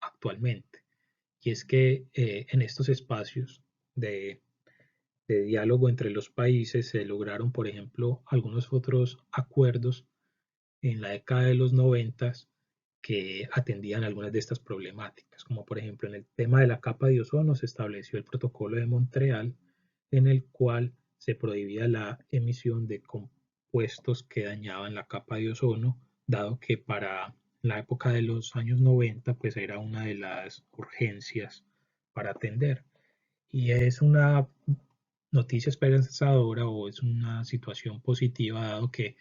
actualmente. Y es que en estos espacios de diálogo entre los países se lograron, por ejemplo, algunos otros acuerdos en la década de los 90 que atendían algunas de estas problemáticas, como por ejemplo en el tema de la capa de ozono se estableció el protocolo de Montreal, en el cual se prohibía la emisión de compuestos que dañaban la capa de ozono, dado que para la época de los años 90 pues era una de las urgencias para atender. Y es una noticia esperanzadora o es una situación positiva dado que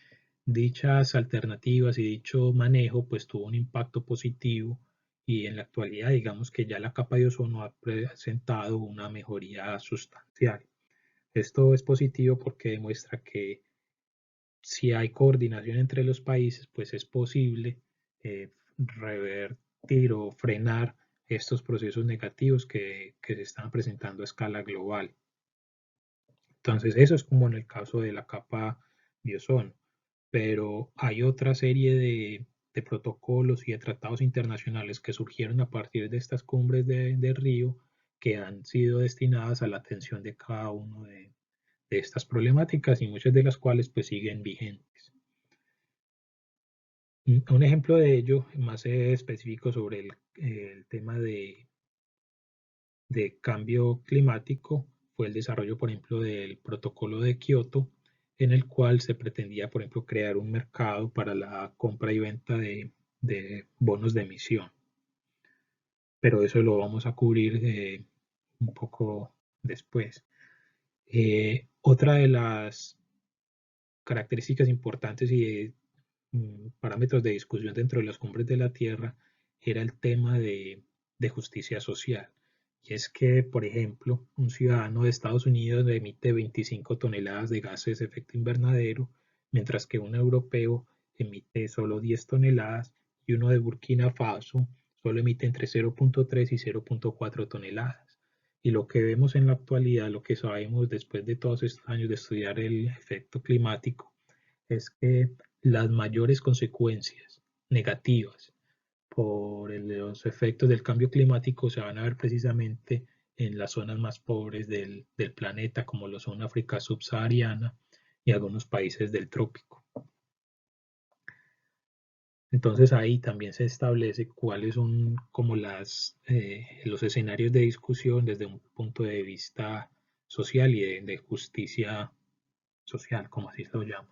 dichas alternativas y dicho manejo pues tuvo un impacto positivo y en la actualidad digamos que ya la capa de ozono ha presentado una mejoría sustancial. Esto es positivo porque demuestra que si hay coordinación entre los países pues es posible revertir o frenar estos procesos negativos que se están presentando a escala global. Entonces, eso es como en el caso de la capa de ozono, pero hay otra serie de protocolos y de tratados internacionales que surgieron a partir de estas cumbres de Río que han sido destinadas a la atención de cada una de estas problemáticas y muchas de las cuales pues siguen vigentes. Un ejemplo de ello más específico sobre el tema de cambio climático fue el desarrollo, por ejemplo, del protocolo de Kioto, en el cual se pretendía, por ejemplo, crear un mercado para la compra y venta de bonos de emisión. Pero eso lo vamos a cubrir un poco después. Otra de las características importantes y parámetros de discusión dentro de las cumbres de la Tierra era el tema de justicia social. Y es que, por ejemplo, un ciudadano de Estados Unidos emite 25 toneladas de gases de efecto invernadero, mientras que un europeo emite solo 10 toneladas y uno de Burkina Faso solo emite entre 0.3 y 0.4 toneladas. Y lo que vemos en la actualidad, lo que sabemos después de todos estos años de estudiar el efecto climático, es que las mayores consecuencias negativas por los efectos del cambio climático se van a ver precisamente en las zonas más pobres del planeta, como lo son África subsahariana y algunos países del trópico. Entonces ahí también se establece cuáles son como los escenarios de discusión desde un punto de vista social y de justicia social, como así se lo llama.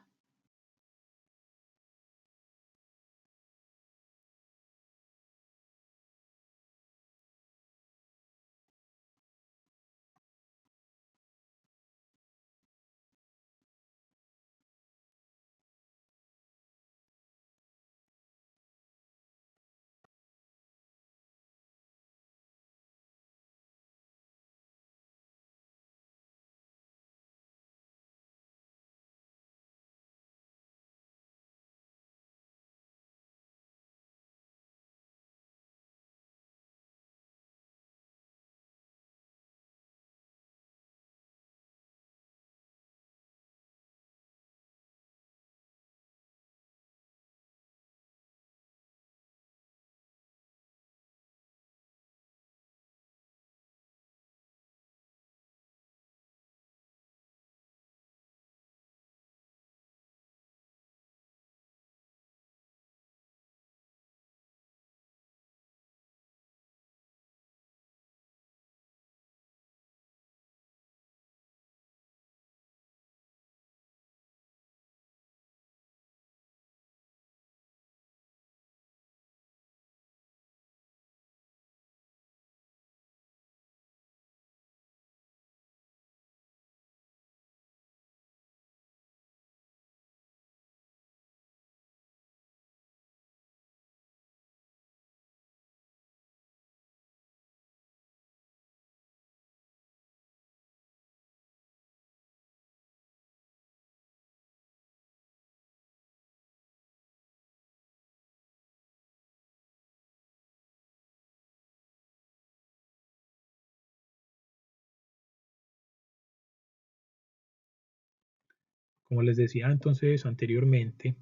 Como les decía entonces anteriormente,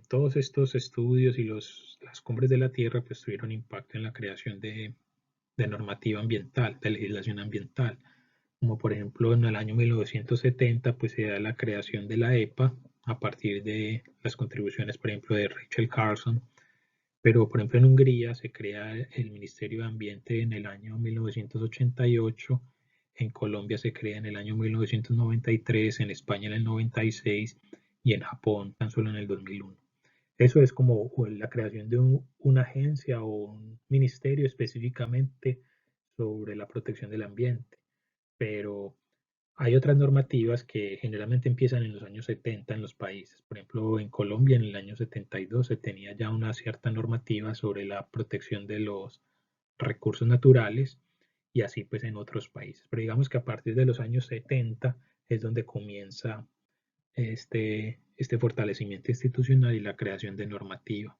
todos estos estudios y las cumbres de la Tierra pues tuvieron impacto en la creación de normativa ambiental, de legislación ambiental, como por ejemplo en el año 1970 pues se da la creación de la EPA a partir de las contribuciones por ejemplo de Rachel Carson, pero por ejemplo en Hungría se crea el Ministerio de Ambiente en el año 1988, en Colombia se crea en el año 1993, en España en el 96 y en Japón tan solo en el 2001. Eso es como la creación de una agencia o un ministerio específicamente sobre la protección del ambiente. Pero hay otras normativas que generalmente empiezan en los años 70 en los países. Por ejemplo, en Colombia en el año 72 se tenía ya una cierta normativa sobre la protección de los recursos naturales y así pues en otros países. Pero digamos que a partir de los años 70 es donde comienza este fortalecimiento institucional y la creación de normativa.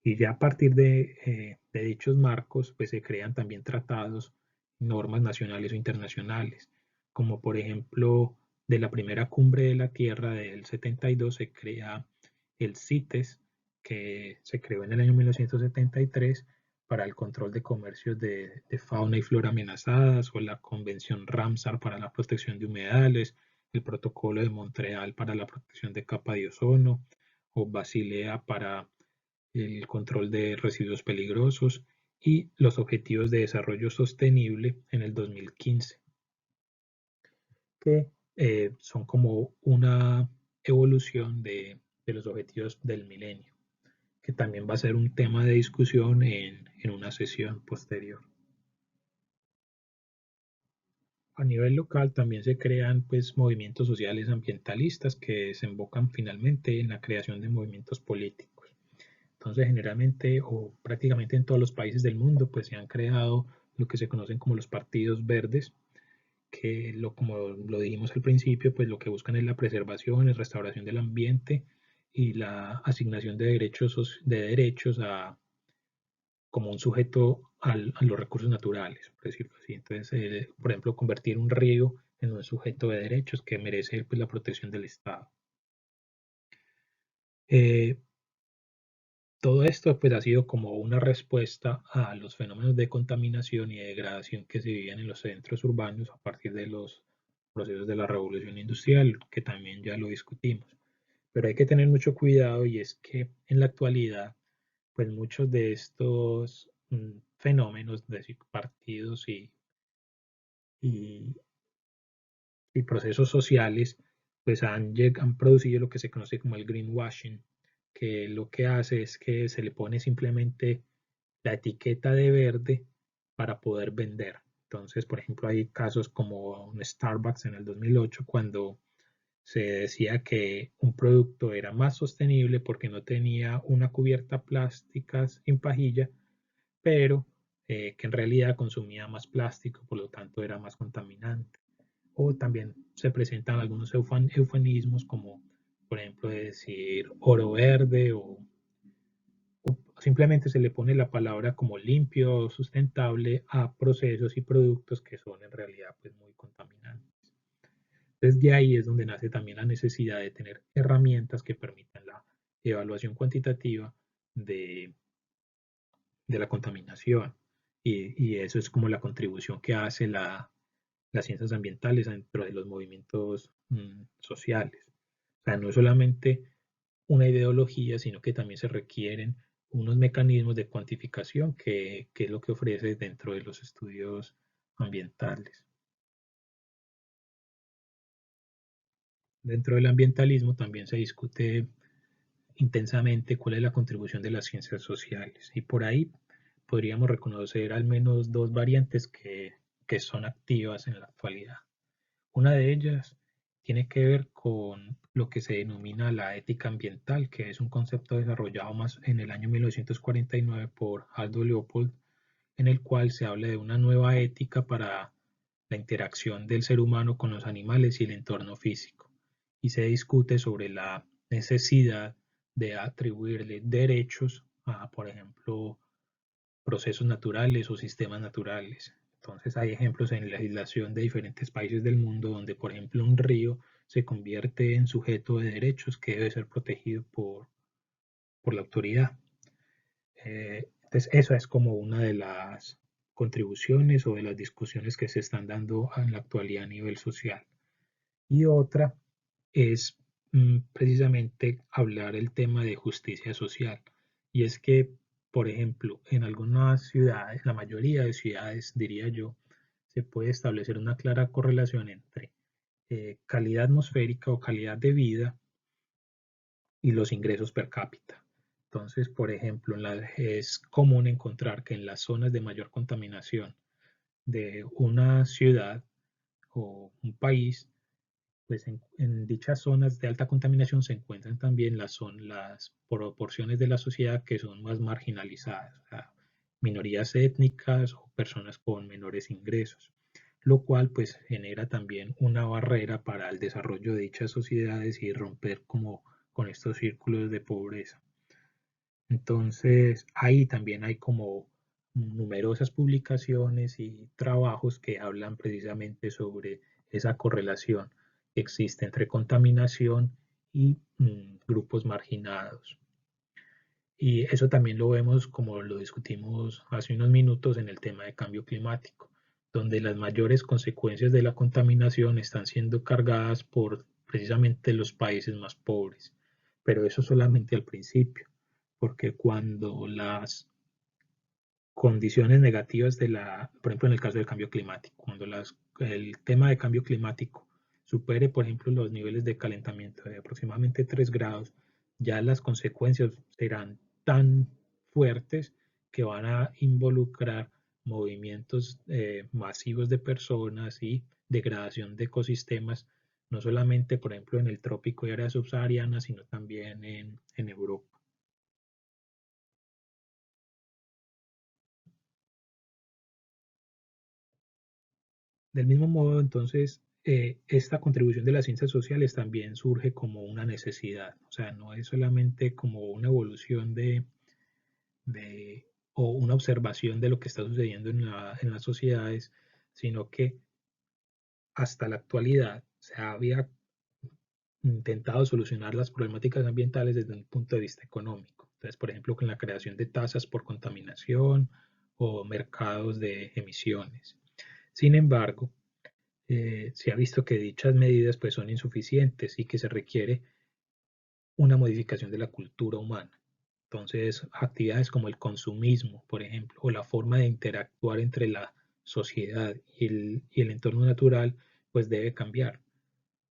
Y ya a partir de dichos marcos, pues se crean también tratados, normas nacionales o internacionales, como por ejemplo de la primera cumbre de la Tierra del 72 se crea el CITES, que se creó en el año 1973 para el control de comercios de fauna y flora amenazadas, o la Convención Ramsar para la protección de humedales, el Protocolo de Montreal para la protección de capa de ozono, o Basilea para el control de residuos peligrosos y los Objetivos de Desarrollo Sostenible en el 2015, que son como una evolución de los objetivos del milenio, que también va a ser un tema de discusión en una sesión posterior. A nivel local también se crean pues movimientos sociales ambientalistas que desembocan finalmente en la creación de movimientos políticos. Entonces, generalmente o prácticamente en todos los países del mundo, pues se han creado lo que se conocen como los partidos verdes, que como lo dijimos al principio, pues lo que buscan es la preservación y restauración del ambiente y la asignación de derechos a, como un sujeto a los recursos naturales, por decirlo así. Entonces, por ejemplo, convertir un río en un sujeto de derechos que merece pues, la protección del Estado. Eh, Todo esto pues, ha sido como una respuesta a los fenómenos de contaminación y de degradación que se vivían en los centros urbanos a partir de los procesos de la revolución industrial, que también ya lo discutimos. Pero hay que tener mucho cuidado y es que en la actualidad, pues muchos de estos fenómenos de partidos y, y procesos sociales, pues han producido lo que se conoce como el greenwashing, que lo que hace es que se le pone simplemente la etiqueta de verde para poder vender. Entonces, por ejemplo, hay casos como un Starbucks en el 2008 cuando se decía que un producto era más sostenible porque no tenía una cubierta plástica sin pajilla, pero que en realidad consumía más plástico, por lo tanto era más contaminante. O también se presentan algunos eufemismos como, por ejemplo, decir oro verde o simplemente se le pone la palabra como limpio o sustentable a procesos y productos que son en realidad pues, muy contaminantes. Desde ahí es donde nace también la necesidad de tener herramientas que permitan la evaluación cuantitativa de, de la contaminación. Y eso es como la contribución que hace las ciencias ambientales dentro de los movimientos sociales. O sea, no es solamente una ideología, sino que también se requieren unos mecanismos de cuantificación que es lo que ofrece dentro de los estudios ambientales. Dentro del ambientalismo también se discute intensamente cuál es la contribución de las ciencias sociales y por ahí podríamos reconocer al menos dos variantes que son activas en la actualidad. Una de ellas tiene que ver con lo que se denomina la ética ambiental, que es un concepto desarrollado más en el año 1949 por Aldo Leopold, en el cual se habla de una nueva ética para la interacción del ser humano con los animales y el entorno físico. Y se discute sobre la necesidad de atribuirle derechos a, por ejemplo, procesos naturales o sistemas naturales. Entonces hay ejemplos en legislación de diferentes países del mundo donde, por ejemplo, un río se convierte en sujeto de derechos que debe ser protegido por la autoridad. Entonces, eso es como una de las contribuciones o de las discusiones que se están dando en la actualidad a nivel social. Y otra es precisamente hablar el tema de justicia social. Y es que, por ejemplo, en algunas ciudades, la mayoría de ciudades, diría yo, se puede establecer una clara correlación entre calidad atmosférica o calidad de vida y los ingresos per cápita. Entonces, por ejemplo, es común encontrar que en las zonas de mayor contaminación de una ciudad o un país, pues en dichas zonas de alta contaminación se encuentran también las proporciones de la sociedad que son más marginalizadas, o sea, minorías étnicas o personas con menores ingresos, lo cual pues genera también una barrera para el desarrollo de dichas sociedades y romper como con estos círculos de pobreza. Entonces, ahí también hay como numerosas publicaciones y trabajos que hablan precisamente sobre esa correlación que existe entre contaminación y grupos marginados. Y eso también lo vemos como lo discutimos hace unos minutos en el tema de cambio climático, donde las mayores consecuencias de la contaminación están siendo cargadas por precisamente los países más pobres. Pero eso solamente al principio, porque cuando las condiciones negativas por ejemplo, en el caso del cambio climático, cuando el tema de cambio climático supere, por ejemplo, los niveles de calentamiento de aproximadamente 3 grados, ya las consecuencias serán tan fuertes que van a involucrar movimientos masivos de personas y degradación de ecosistemas, no solamente, por ejemplo, en el trópico y áreas subsaharianas, sino también en Europa. Del mismo modo, entonces, esta contribución de las ciencias sociales también surge como una necesidad, o sea, no es solamente como una evolución de o una observación de lo que está sucediendo en las sociedades, sino que hasta la actualidad se había intentado solucionar las problemáticas ambientales desde un punto de vista económico. Entonces, por ejemplo, con la creación de tasas por contaminación o mercados de emisiones. Sin embargo, se ha visto que dichas medidas pues, son insuficientes y que se requiere una modificación de la cultura humana. Entonces, actividades como el consumismo, por ejemplo, o la forma de interactuar entre la sociedad y el entorno natural, pues debe cambiar.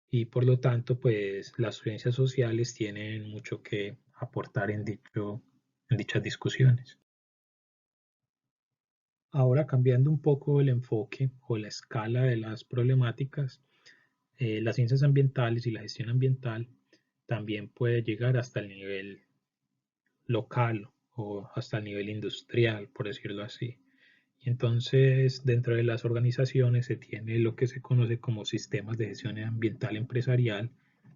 Y por lo tanto, pues las ciencias sociales tienen mucho que aportar en dichas discusiones. Ahora, cambiando un poco el enfoque o la escala de las problemáticas, las ciencias ambientales y la gestión ambiental también puede llegar hasta el nivel local o hasta el nivel industrial, por decirlo así. Y entonces, dentro de las organizaciones se tiene lo que se conoce como sistemas de gestión ambiental empresarial,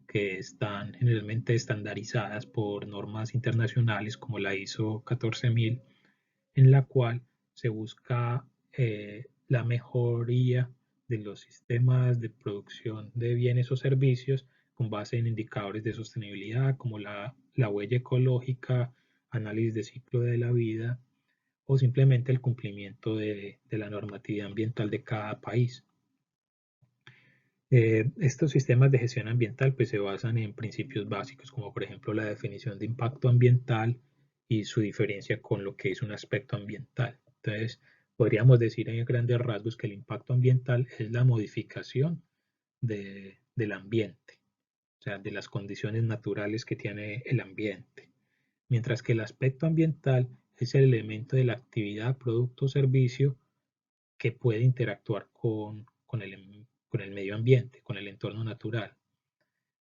que están generalmente estandarizadas por normas internacionales como la ISO 14000, en la cual se busca la mejoría de los sistemas de producción de bienes o servicios con base en indicadores de sostenibilidad como la huella ecológica, análisis de ciclo de la vida o simplemente el cumplimiento de la normatividad ambiental de cada país. Estos sistemas de gestión ambiental pues, se basan en principios básicos como por ejemplo la definición de impacto ambiental y su diferencia con lo que es un aspecto ambiental. Entonces, podríamos decir en grandes rasgos que el impacto ambiental es la modificación del ambiente, o sea, de las condiciones naturales que tiene el ambiente, mientras que el aspecto ambiental es el elemento de la actividad, producto o servicio que puede interactuar con el medio ambiente, con el entorno natural.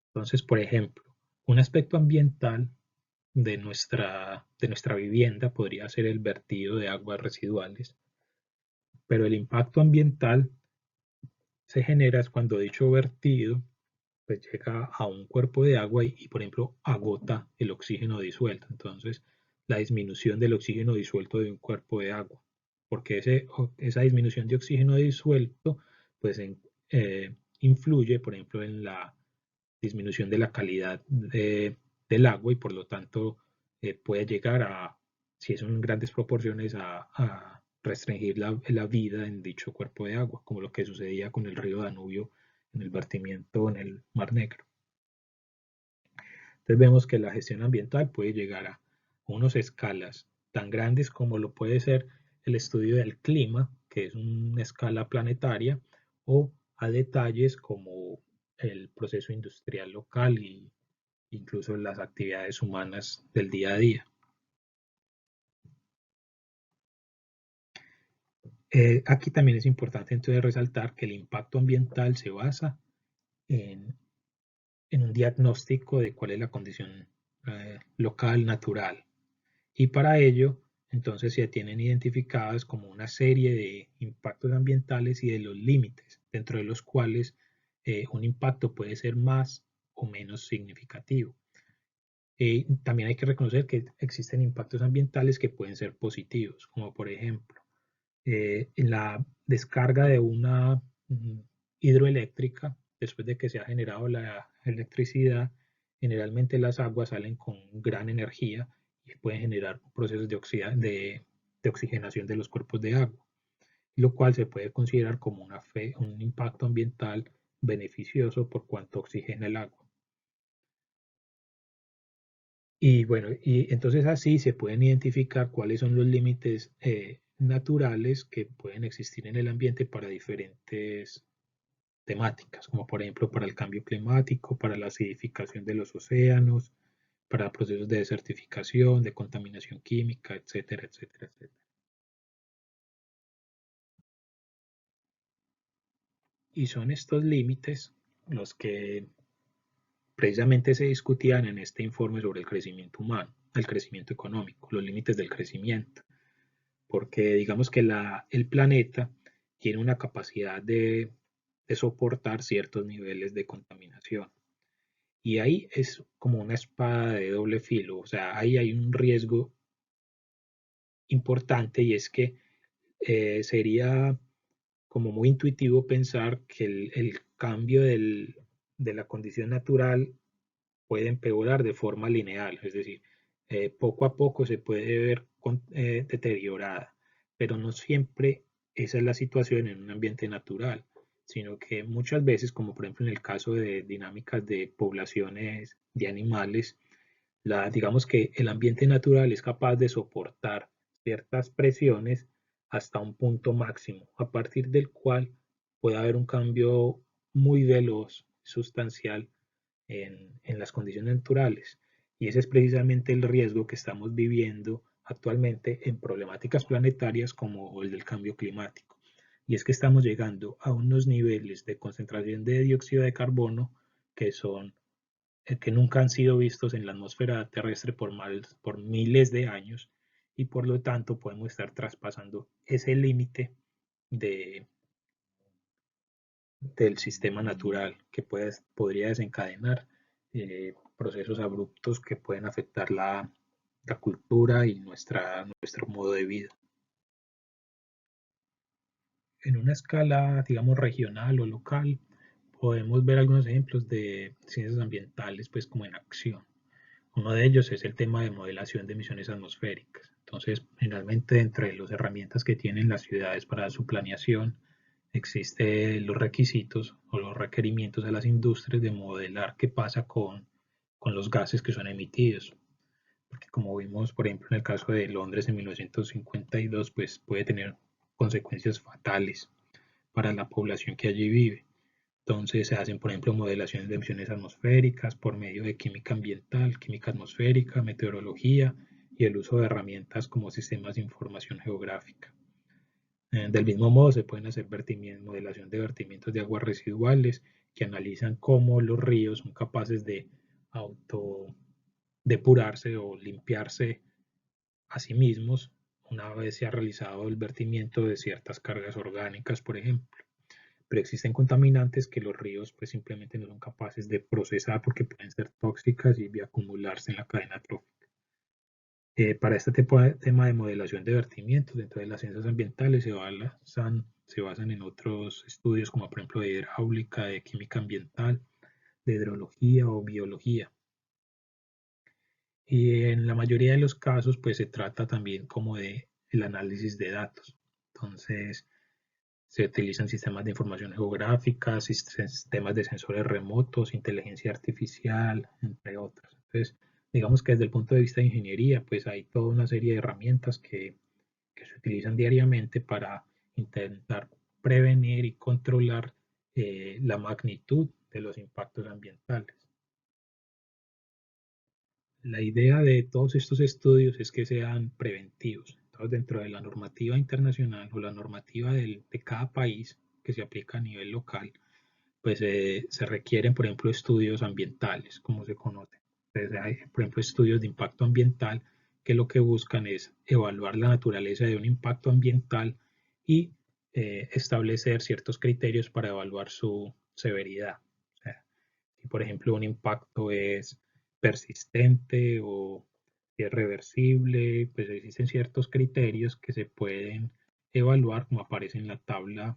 Entonces, por ejemplo, un aspecto ambiental de nuestra vivienda podría ser el vertido de aguas residuales, pero el impacto ambiental se genera cuando dicho vertido pues llega a un cuerpo de agua por ejemplo, agota el oxígeno disuelto. Entonces, la disminución del oxígeno disuelto de un cuerpo de agua, porque esa disminución de oxígeno disuelto, pues influye, por ejemplo, en la disminución de la calidad del agua y por lo tanto puede llegar a, si es en grandes proporciones, a restringir la vida en dicho cuerpo de agua, como lo que sucedía con el río Danubio en el vertimiento en el Mar Negro. Entonces vemos que la gestión ambiental puede llegar a unas escalas tan grandes como lo puede ser el estudio del clima, que es una escala planetaria, o a detalles como el proceso industrial local e incluso las actividades humanas del día a día. Aquí también es importante entonces resaltar que el impacto ambiental se basa en, en un diagnóstico de cuál es la condición local natural. Y para ello, entonces se tienen identificadas como una serie de impactos ambientales y de los límites, dentro de los cuales un impacto puede ser más o menos significativo. También hay que reconocer que existen impactos ambientales que pueden ser positivos, como por ejemplo, en la descarga de una hidroeléctrica, después de que se ha generado la electricidad, generalmente las aguas salen con gran energía y pueden generar procesos de oxigenación de los cuerpos de agua, lo cual se puede considerar como un impacto ambiental beneficioso por cuanto oxigena el agua. Y bueno, y entonces así se pueden identificar cuáles son los límites naturales que pueden existir en el ambiente para diferentes temáticas, como por ejemplo para el cambio climático, para la acidificación de los océanos, para procesos de desertificación, de contaminación química, etcétera, etcétera, etcétera. Y son estos límites los que precisamente se discutían en este informe sobre el crecimiento humano, el crecimiento económico, los límites del crecimiento, porque digamos que el planeta tiene una capacidad de soportar ciertos niveles de contaminación. Y ahí es como una espada de doble filo, o sea, ahí hay un riesgo importante y es que sería como muy intuitivo pensar que el cambio de la condición natural puede empeorar de forma lineal, es decir, poco a poco se puede ver deteriorada, pero no siempre esa es la situación en un ambiente natural, sino que muchas veces, como por ejemplo en el caso de dinámicas de poblaciones de animales, digamos que el ambiente natural es capaz de soportar ciertas presiones hasta un punto máximo, a partir del cual puede haber un cambio muy veloz, sustancial en las condiciones naturales. Y ese es precisamente el riesgo que estamos viviendo actualmente en problemáticas planetarias como el del cambio climático. Y es que estamos llegando a unos niveles de concentración de dióxido de carbono que son que nunca han sido vistos en la atmósfera terrestre por miles de años y por lo tanto podemos estar traspasando ese límite de, del sistema natural que podría desencadenar procesos abruptos que pueden afectar la cultura y nuestro modo de vida. En una escala, digamos, regional o local, podemos ver algunos ejemplos de ciencias ambientales, pues como en acción. Uno de ellos es el tema de modelación de emisiones atmosféricas. Entonces, generalmente entre las herramientas que tienen las ciudades para su planeación, existen los requisitos o los requerimientos de las industrias de modelar qué pasa con los gases que son emitidos. Porque como vimos, por ejemplo, en el caso de Londres en 1952, pues puede tener consecuencias fatales para la población que allí vive. Entonces se hacen, por ejemplo, modelaciones de emisiones atmosféricas por medio de química ambiental, química atmosférica, meteorología y el uso de herramientas como sistemas de información geográfica. Del mismo modo, se pueden hacer modelación de vertimientos de aguas residuales que analizan cómo los ríos son capaces de autodepurarse o limpiarse a sí mismos una vez se ha realizado el vertimiento de ciertas cargas orgánicas, por ejemplo. Pero existen contaminantes que los ríos pues simplemente no son capaces de procesar porque pueden ser tóxicas y acumularse en la cadena trófica. Para este tema de modelación de vertimientos dentro de las ciencias ambientales se basan en otros estudios como por ejemplo de hidráulica, de química ambiental, de hidrología o biología. Y en la mayoría de los casos pues se trata también como de el análisis de datos. Entonces, se utilizan sistemas de información geográfica, sistemas de sensores remotos, inteligencia artificial, entre otros. Entonces, digamos que desde el punto de vista de ingeniería, pues hay toda una serie de herramientas que se utilizan diariamente para intentar prevenir y controlar la magnitud de los impactos ambientales. La idea de todos estos estudios es que sean preventivos. Entonces, dentro de la normativa internacional o la normativa de cada país que se aplica a nivel local, pues se requieren, por ejemplo, estudios ambientales, como se conoce. Entonces, hay, por ejemplo, estudios de impacto ambiental que lo que buscan es evaluar la naturaleza de un impacto ambiental y establecer ciertos criterios para evaluar su severidad. O sea, si, por ejemplo, un impacto es persistente o si es reversible, pues existen ciertos criterios que se pueden evaluar, como aparece en la tabla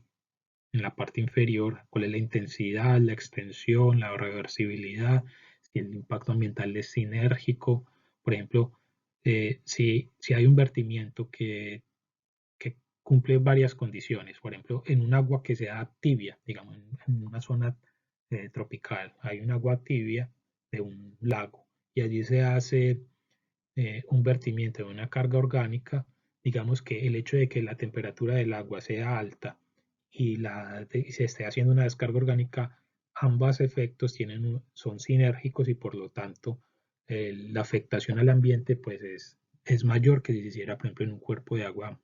en la parte inferior, cuál es la intensidad, la extensión, la reversibilidad, si el impacto ambiental es sinérgico. Por ejemplo, si hay un vertimiento que cumple varias condiciones, por ejemplo, en un agua que sea tibia, digamos, en una zona tropical, hay un agua tibia de un lago y allí se hace un vertimiento de una carga orgánica, digamos que el hecho de que la temperatura del agua sea alta y se esté haciendo una descarga orgánica, ambos efectos son sinérgicos y por lo tanto la afectación al ambiente pues es mayor que si se hiciera, por ejemplo, en un cuerpo de agua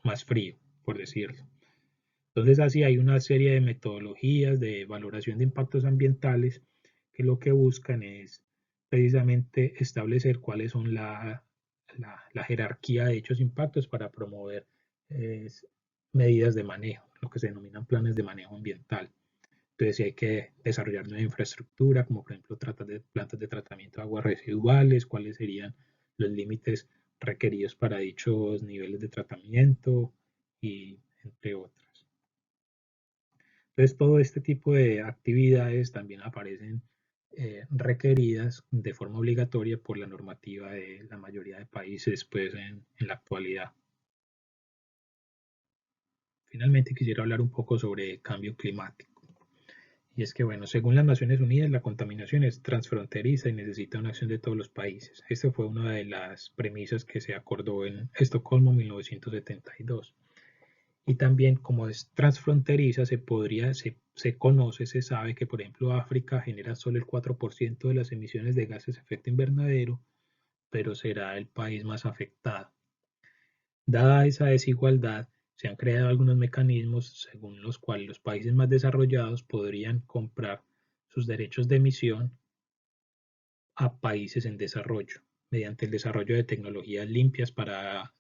más frío, por decirlo. Entonces así hay una serie de metodologías de valoración de impactos ambientales que lo que buscan es precisamente establecer cuáles son la jerarquía de dichos impactos para promover medidas de manejo, lo que se denominan planes de manejo ambiental. Entonces, si hay que desarrollar nueva infraestructura, como por ejemplo plantas de tratamiento de aguas residuales, cuáles serían los límites requeridos para dichos niveles de tratamiento y entre otras. Entonces, todo este tipo de actividades también aparecen requeridas de forma obligatoria por la normativa de la mayoría de países pues, en la actualidad. Finalmente, quisiera hablar un poco sobre cambio climático. Y es que, bueno, según las Naciones Unidas, la contaminación es transfronteriza y necesita una acción de todos los países. Esta fue una de las premisas que se acordó en Estocolmo en 1972. Y también, como es transfronteriza, se conoce, se sabe que, por ejemplo, África genera solo el 4% de las emisiones de gases de efecto invernadero, pero será el país más afectado. Dada esa desigualdad, se han creado algunos mecanismos según los cuales los países más desarrollados podrían comprar sus derechos de emisión a países en desarrollo, mediante el desarrollo de tecnologías limpias para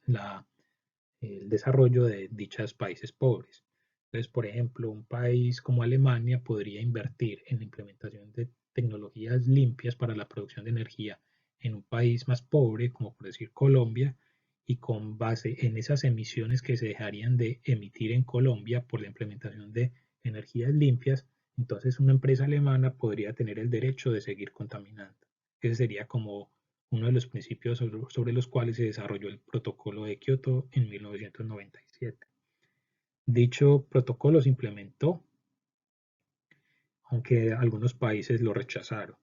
el desarrollo de dichos países pobres. Entonces, por ejemplo, un país como Alemania podría invertir en la implementación de tecnologías limpias para la producción de energía en un país más pobre, como por decir Colombia, y con base en esas emisiones que se dejarían de emitir en Colombia por la implementación de energías limpias, entonces una empresa alemana podría tener el derecho de seguir contaminando. Ese sería como uno de los principios sobre los cuales se desarrolló el Protocolo de Kioto en 1997. Dicho protocolo se implementó, aunque algunos países lo rechazaron.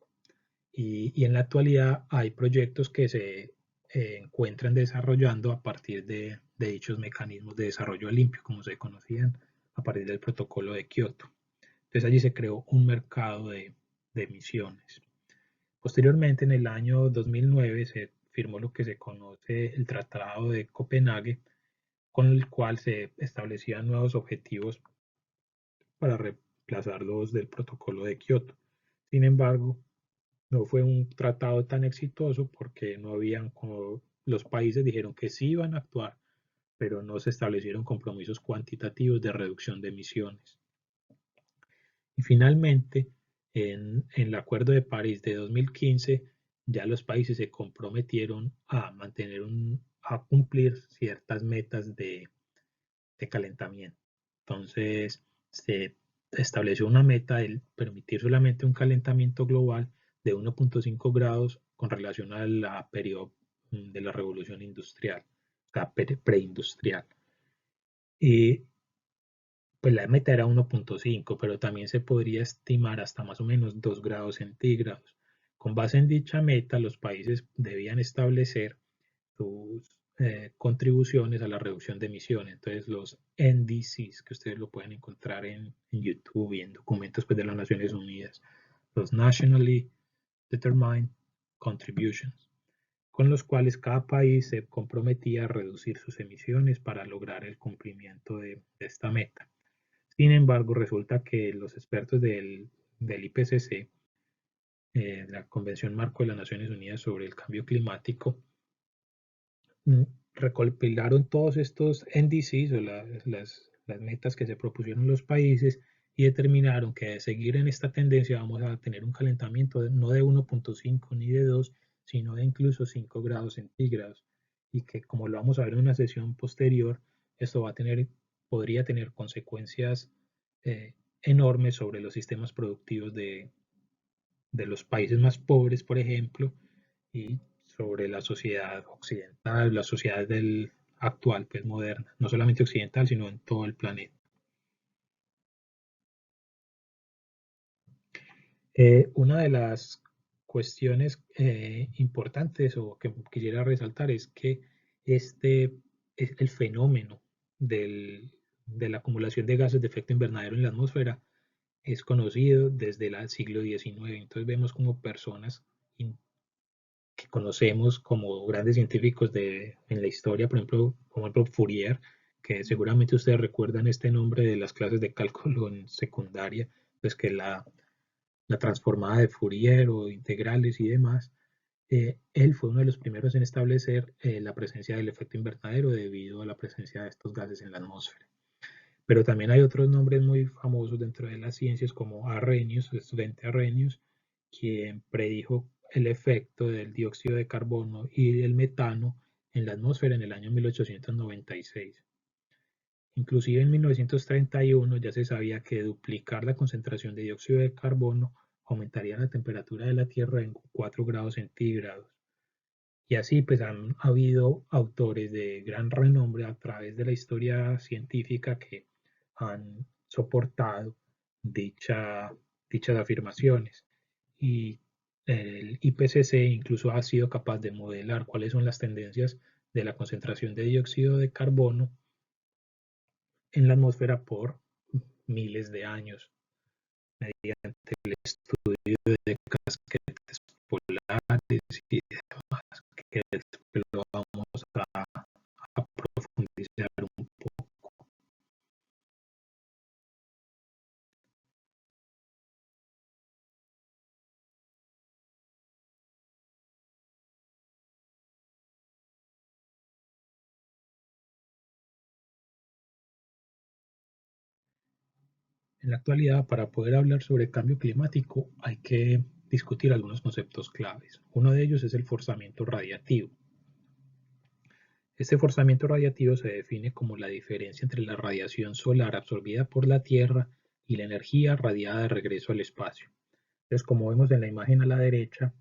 Y en la actualidad hay proyectos que se encuentran desarrollando a partir de dichos mecanismos de desarrollo limpio, como se conocían a partir del Protocolo de Kioto. Entonces allí se creó un mercado de emisiones. Posteriormente, en el año 2009, se firmó lo que se conoce el Tratado de Copenhague, con el cual se establecían nuevos objetivos para reemplazar los del Protocolo de Kioto. Sin embargo, no fue un tratado tan exitoso porque no habían, como los países dijeron que sí iban a actuar, pero no se establecieron compromisos cuantitativos de reducción de emisiones. Y finalmente, en el Acuerdo de París de 2015, ya los países se comprometieron a a cumplir ciertas metas de calentamiento. Entonces, se estableció una meta de permitir solamente un calentamiento global de 1.5 grados con relación a la periodo de la revolución industrial, o sea, preindustrial. Y pues la meta era 1.5, pero también se podría estimar hasta más o menos 2 grados centígrados. Con base en dicha meta, los países debían establecer sus contribuciones a la reducción de emisiones. Entonces, los NDCs, que ustedes lo pueden encontrar en YouTube y en documentos pues, de las Naciones Unidas, los Nationally Determined Contributions, con los cuales cada país se comprometía a reducir sus emisiones para lograr el cumplimiento de esta meta. Sin embargo, resulta que los expertos del IPCC, la Convención Marco de las Naciones Unidas sobre el Cambio Climático, recopilaron todos estos NDCs o las metas que se propusieron los países y determinaron que de seguir en esta tendencia vamos a tener un calentamiento no de 1.5 ni de 2, sino de incluso 5 grados centígrados. Y que como lo vamos a ver en una sesión posterior, esto podría tener consecuencias eh, enormes sobre los sistemas productivos de los países más pobres, por ejemplo, y sobre la sociedad occidental, la sociedad actual, pues moderna, no solamente occidental, sino en todo el planeta. Una de las cuestiones importantes o que quisiera resaltar es que este es el fenómeno de la acumulación de gases de efecto invernadero en la atmósfera es conocido desde el siglo XIX. Entonces vemos como personas que conocemos como grandes científicos en la historia, por ejemplo Fourier, que seguramente ustedes recuerdan este nombre de las clases de cálculo en secundaria, pues que la transformada de Fourier o integrales y demás, él fue uno de los primeros en establecer la presencia del efecto invernadero debido a la presencia de estos gases en la atmósfera. Pero también hay otros nombres muy famosos dentro de las ciencias como Arrhenius, el estudiante Arrhenius, quien predijo el efecto del dióxido de carbono y del metano en la atmósfera en el año 1896. Inclusive en 1931 ya se sabía que duplicar la concentración de dióxido de carbono aumentaría la temperatura de la Tierra en 4 grados centígrados. Y así pues han habido autores de gran renombre a través de la historia científica que han soportado dicha, dichas afirmaciones. Y el IPCC incluso ha sido capaz de modelar cuáles son las tendencias de la concentración de dióxido de carbono en la atmósfera por miles de años mediante el estudio de casquetes polares y demás, que después lo vamos a profundizar un poco. En la actualidad, para poder hablar sobre cambio climático, hay que discutir algunos conceptos claves. Uno de ellos es el forzamiento radiativo. Este forzamiento radiativo se define como la diferencia entre la radiación solar absorbida por la Tierra y la energía radiada de regreso al espacio. Entonces, como vemos en la imagen a la derecha,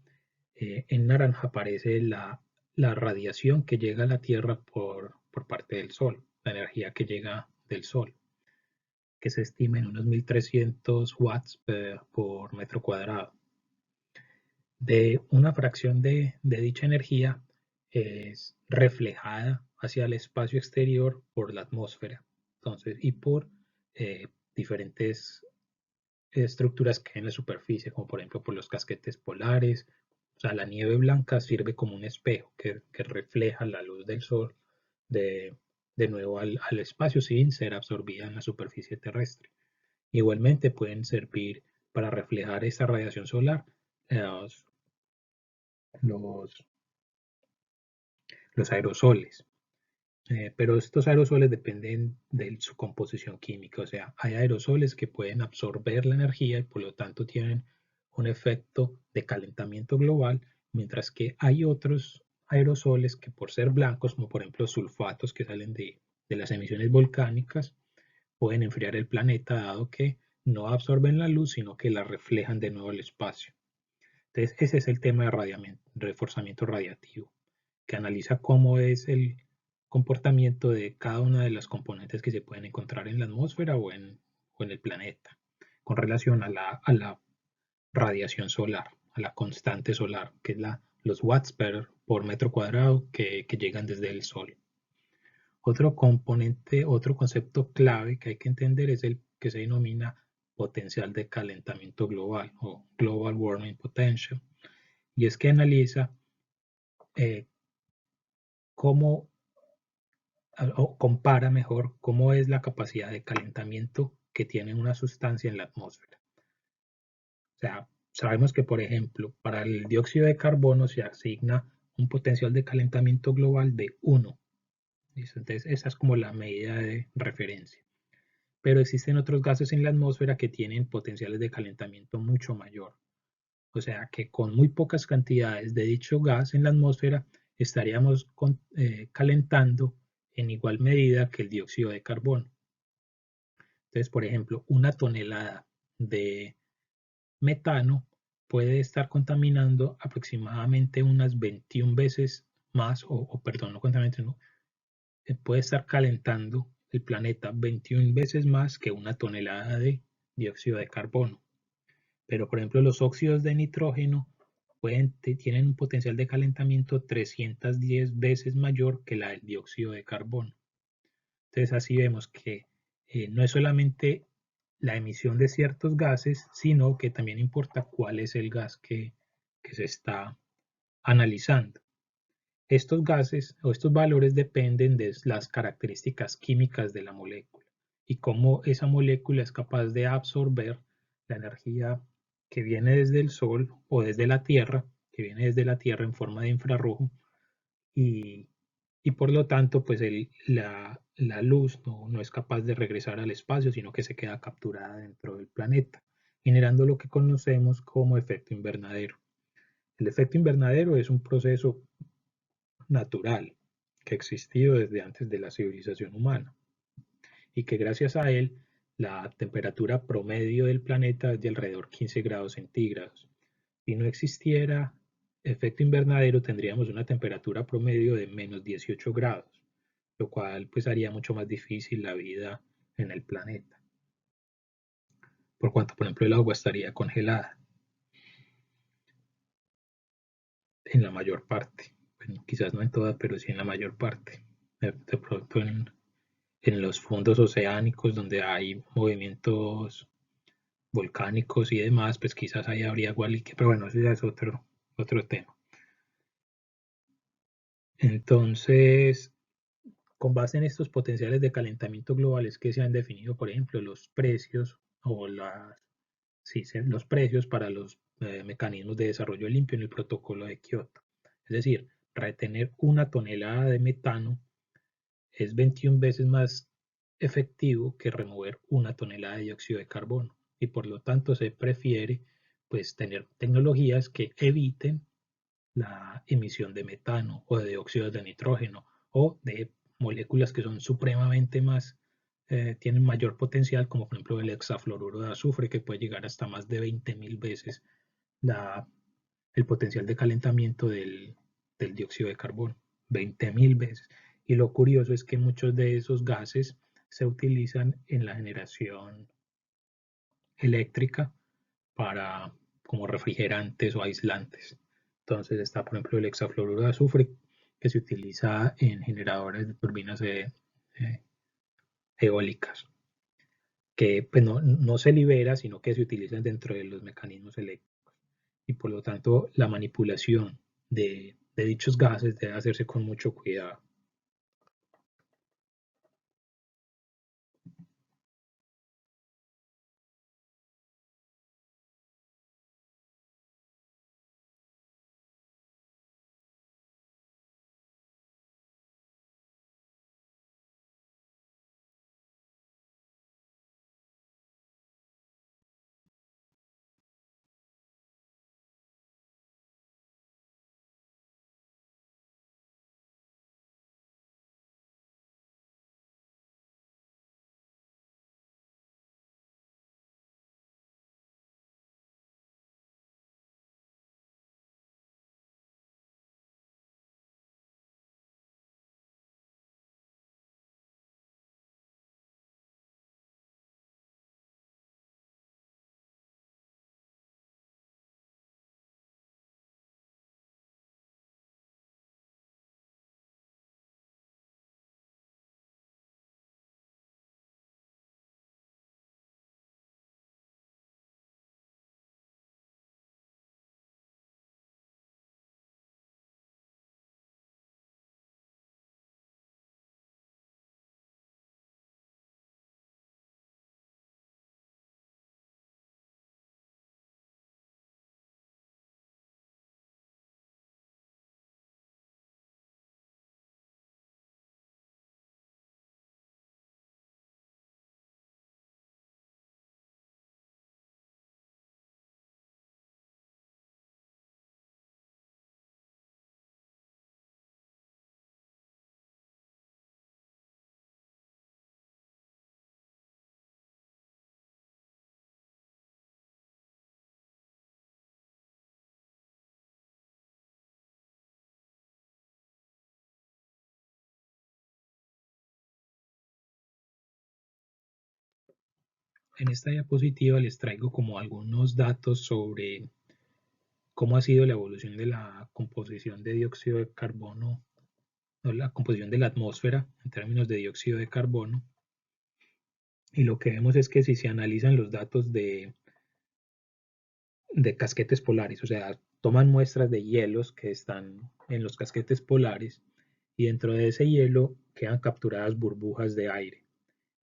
en naranja aparece la radiación que llega a la Tierra por parte del Sol, la energía que llega del Sol, que se estima en unos 1300 watts por metro cuadrado. De una fracción de dicha energía es reflejada hacia el espacio exterior por la atmósfera, entonces, y por diferentes estructuras que hay en la superficie, como por ejemplo por los casquetes polares. O sea, la nieve blanca sirve como un espejo que refleja la luz del sol de, de nuevo al espacio sin ser absorbida en la superficie terrestre. Igualmente pueden servir para reflejar esa radiación solar los, los, los aerosoles. Pero estos aerosoles dependen de su composición química, o sea, hay aerosoles que pueden absorber la energía y por lo tanto tienen un efecto de calentamiento global, mientras que hay otros aerosoles que por ser blancos, como por ejemplo sulfatos que salen de las emisiones volcánicas, pueden enfriar el planeta dado que no absorben la luz, sino que la reflejan de nuevo al espacio. Entonces, ese es el tema de reforzamiento radiativo, que analiza cómo es el comportamiento de cada una de las componentes que se pueden encontrar en la atmósfera o en el planeta, con relación a la radiación solar, a la constante solar, que es los watts por metro cuadrado que llegan desde el Sol. Otro componente, otro concepto clave que hay que entender es el que se denomina potencial de calentamiento global o Global Warming Potential, y es que analiza eh, cómo o compara mejor cómo es la capacidad de calentamiento que tiene una sustancia en la atmósfera. O sea, sabemos que, por ejemplo, para el dióxido de carbono se asigna un potencial de calentamiento global de 1. Entonces, esa es como la medida de referencia. Pero existen otros gases en la atmósfera que tienen potenciales de calentamiento mucho mayor. O sea que con muy pocas cantidades de dicho gas en la atmósfera estaríamos calentando en igual medida que el dióxido de carbono. Entonces, por ejemplo, una tonelada de metano puede estar contaminando aproximadamente unas 21 veces más, perdón, no contaminante, no, puede estar calentando el planeta 21 veces más que una tonelada de dióxido de carbono. Pero, por ejemplo, los óxidos de nitrógeno tienen un potencial de calentamiento 310 veces mayor que la del dióxido de carbono. Entonces, así vemos que no es solamente la emisión de ciertos gases, sino que también importa cuál es el gas que se está analizando. Estos gases o estos valores dependen de las características químicas de la molécula y cómo esa molécula es capaz de absorber la energía que viene desde el Sol o desde la Tierra, que viene desde la Tierra en forma de infrarrojo y y por lo tanto pues la luz no es capaz de regresar al espacio, sino que se queda capturada dentro del planeta, generando lo que conocemos como efecto invernadero. El efecto invernadero es un proceso natural que ha existido desde antes de la civilización humana y que gracias a él la temperatura promedio del planeta es de alrededor 15 grados centígrados. Si no existiera efecto invernadero, tendríamos una temperatura promedio de menos 18 grados, lo cual pues haría mucho más difícil la vida en el planeta, por cuanto por ejemplo el agua estaría congelada en la mayor parte. Bueno, quizás no en toda, pero sí en la mayor parte. De pronto en los fondos oceánicos donde hay movimientos volcánicos y demás, pues quizás ahí habría agua líquida, pero bueno, eso ya es otro tema. Entonces, con base en estos potenciales de calentamiento globales que se han definido, por ejemplo, los precios o los precios para los mecanismos de desarrollo limpio en el protocolo de Kioto. Es decir, retener una tonelada de metano es 21 veces más efectivo que remover una tonelada de dióxido de carbono y por lo tanto se prefiere pues tener tecnologías que eviten la emisión de metano o de dióxido de nitrógeno o de moléculas que son supremamente más, tienen mayor potencial, como por ejemplo el hexafluoruro de azufre, que puede llegar hasta más de 20.000 veces la, el potencial de calentamiento del dióxido de carbono, 20.000 veces. Y lo curioso es que muchos de esos gases se utilizan en la generación eléctrica para como refrigerantes o aislantes. Entonces está, por ejemplo, el hexafluoruro de azufre que se utiliza en generadores de turbinas eólicas, que pues, no se libera, sino que se utilizan dentro de los mecanismos eléctricos. Y por lo tanto, la manipulación de dichos gases debe hacerse con mucho cuidado. En esta diapositiva les traigo como algunos datos sobre cómo ha sido la evolución de la composición de dióxido de carbono, o la composición de la atmósfera en términos de dióxido de carbono. Y lo que vemos es que si se analizan los datos de casquetes polares, o sea, toman muestras de hielos que están en los casquetes polares y dentro de ese hielo quedan capturadas burbujas de aire,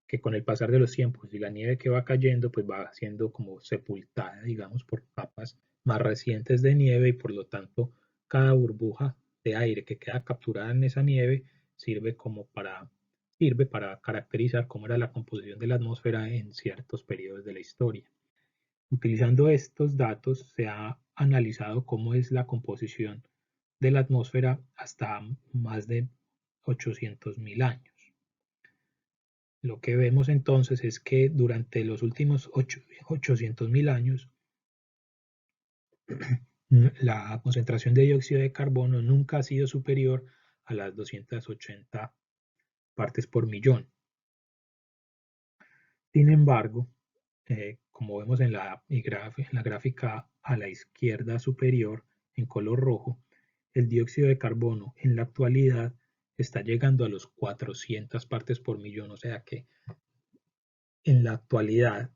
que con el pasar de los tiempos y la nieve que va cayendo, pues va siendo como sepultada, digamos, por capas más recientes de nieve y por lo tanto cada burbuja de aire que queda capturada en esa nieve sirve para caracterizar cómo era la composición de la atmósfera en ciertos periodos de la historia. Utilizando estos datos se ha analizado cómo es la composición de la atmósfera hasta más de 800.000 años. Lo que vemos entonces es que durante los últimos 800.000 años la concentración de dióxido de carbono nunca ha sido superior a las 280 partes por millón. Sin embargo, como vemos en la gráfica a la izquierda superior en color rojo, el dióxido de carbono en la actualidad está llegando a los 400 partes por millón, o sea que en la actualidad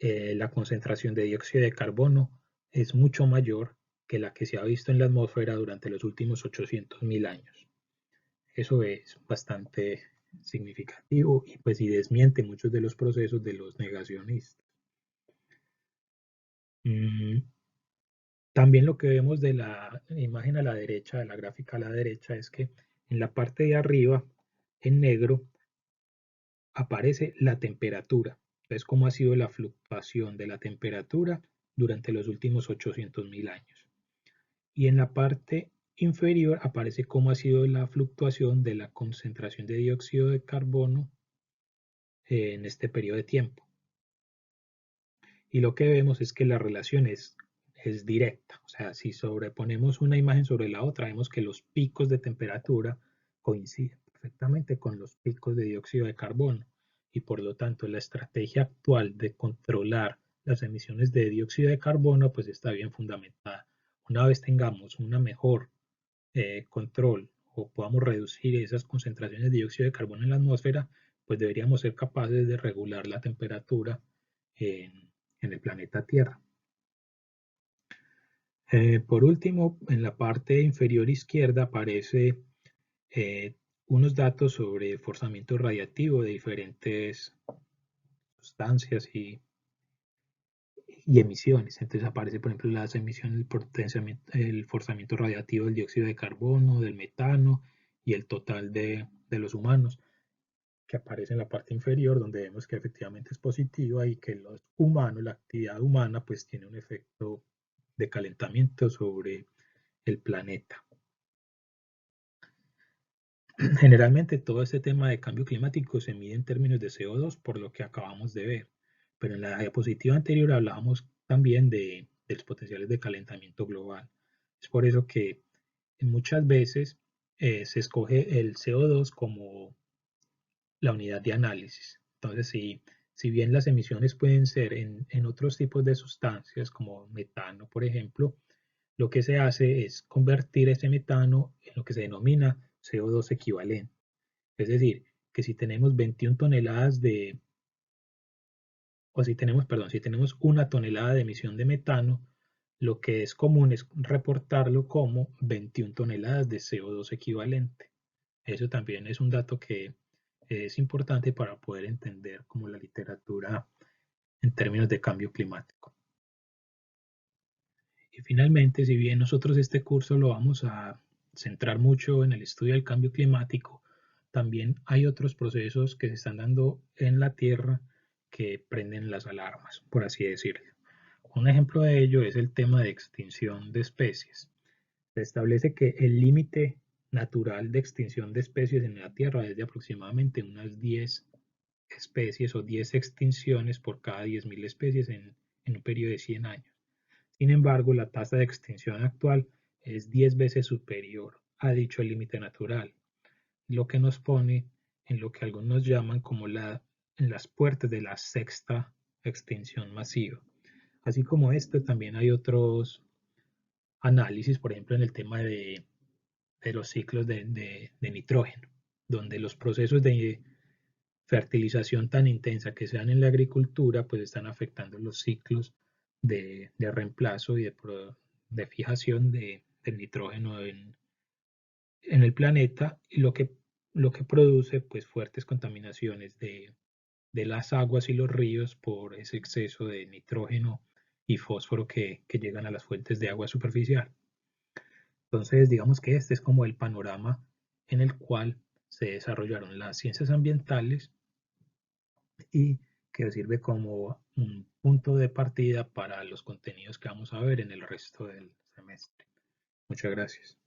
la concentración de dióxido de carbono es mucho mayor que la que se ha visto en la atmósfera durante los últimos 800.000 años. Eso es bastante significativo y pues y desmiente muchos de los procesos de los negacionistas. También lo que vemos de la imagen a la derecha, de la gráfica a la derecha, es que en la parte de arriba, en negro, aparece la temperatura. Entonces, cómo ha sido la fluctuación de la temperatura durante los últimos 800.000 años. Y en la parte inferior aparece cómo ha sido la fluctuación de la concentración de dióxido de carbono en este periodo de tiempo. Y lo que vemos es que la relación es directa. O sea, si sobreponemos una imagen sobre la otra, vemos que los picos de temperatura coinciden perfectamente con los picos de dióxido de carbono. Y por lo tanto, la estrategia actual de controlar las emisiones de dióxido de carbono pues está bien fundamentada. Una vez tengamos una mejor control o podamos reducir esas concentraciones de dióxido de carbono en la atmósfera, pues deberíamos ser capaces de regular la temperatura en el planeta Tierra. Por último, en la parte inferior izquierda aparece unos datos sobre forzamiento radiactivo de diferentes sustancias y emisiones. Entonces aparece, por ejemplo, las emisiones, el forzamiento radiactivo del dióxido de carbono, del metano y el total de los humanos, que aparece en la parte inferior, donde vemos que efectivamente es positiva y que los humanos, la actividad humana, pues tiene un efecto de calentamiento sobre el planeta. Generalmente todo este tema de cambio climático se mide en términos de CO2, por lo que acabamos de ver, pero en la diapositiva anterior hablábamos también de los potenciales de calentamiento global. Es por eso que muchas veces se escoge el CO2 como la unidad de análisis. Entonces, si bien las emisiones pueden ser en otros tipos de sustancias, como metano, por ejemplo, lo que se hace es convertir ese metano en lo que se denomina CO2 equivalente. Es decir, que si tenemos 21 toneladas si tenemos 1 tonelada de emisión de metano, lo que es común es reportarlo como 21 toneladas de CO2 equivalente. Eso también es un dato que es importante para poder entender como la literatura en términos de cambio climático. Y finalmente, si bien nosotros este curso lo vamos a centrar mucho en el estudio del cambio climático, también hay otros procesos que se están dando en la Tierra que prenden las alarmas, por así decirlo. Un ejemplo de ello es el tema de extinción de especies. Se establece que el límite natural de extinción de especies en la Tierra es de aproximadamente unas 10 especies o 10 extinciones por cada 10.000 especies en un periodo de 100 años. Sin embargo, la tasa de extinción actual es 10 veces superior a dicho límite natural, lo que nos pone en lo que algunos llaman como en las puertas de la sexta extinción masiva. Así como esto, también hay otros análisis, por ejemplo, en el tema de los ciclos de nitrógeno, donde los procesos de fertilización tan intensa que se dan en la agricultura, pues están afectando los ciclos de reemplazo y de fijación del nitrógeno en el planeta, y lo que produce pues fuertes contaminaciones de las aguas y los ríos por ese exceso de nitrógeno y fósforo que llegan a las fuentes de agua superficial. Entonces, digamos que este es como el panorama en el cual se desarrollaron las ciencias ambientales y que sirve como un punto de partida para los contenidos que vamos a ver en el resto del semestre. Muchas gracias.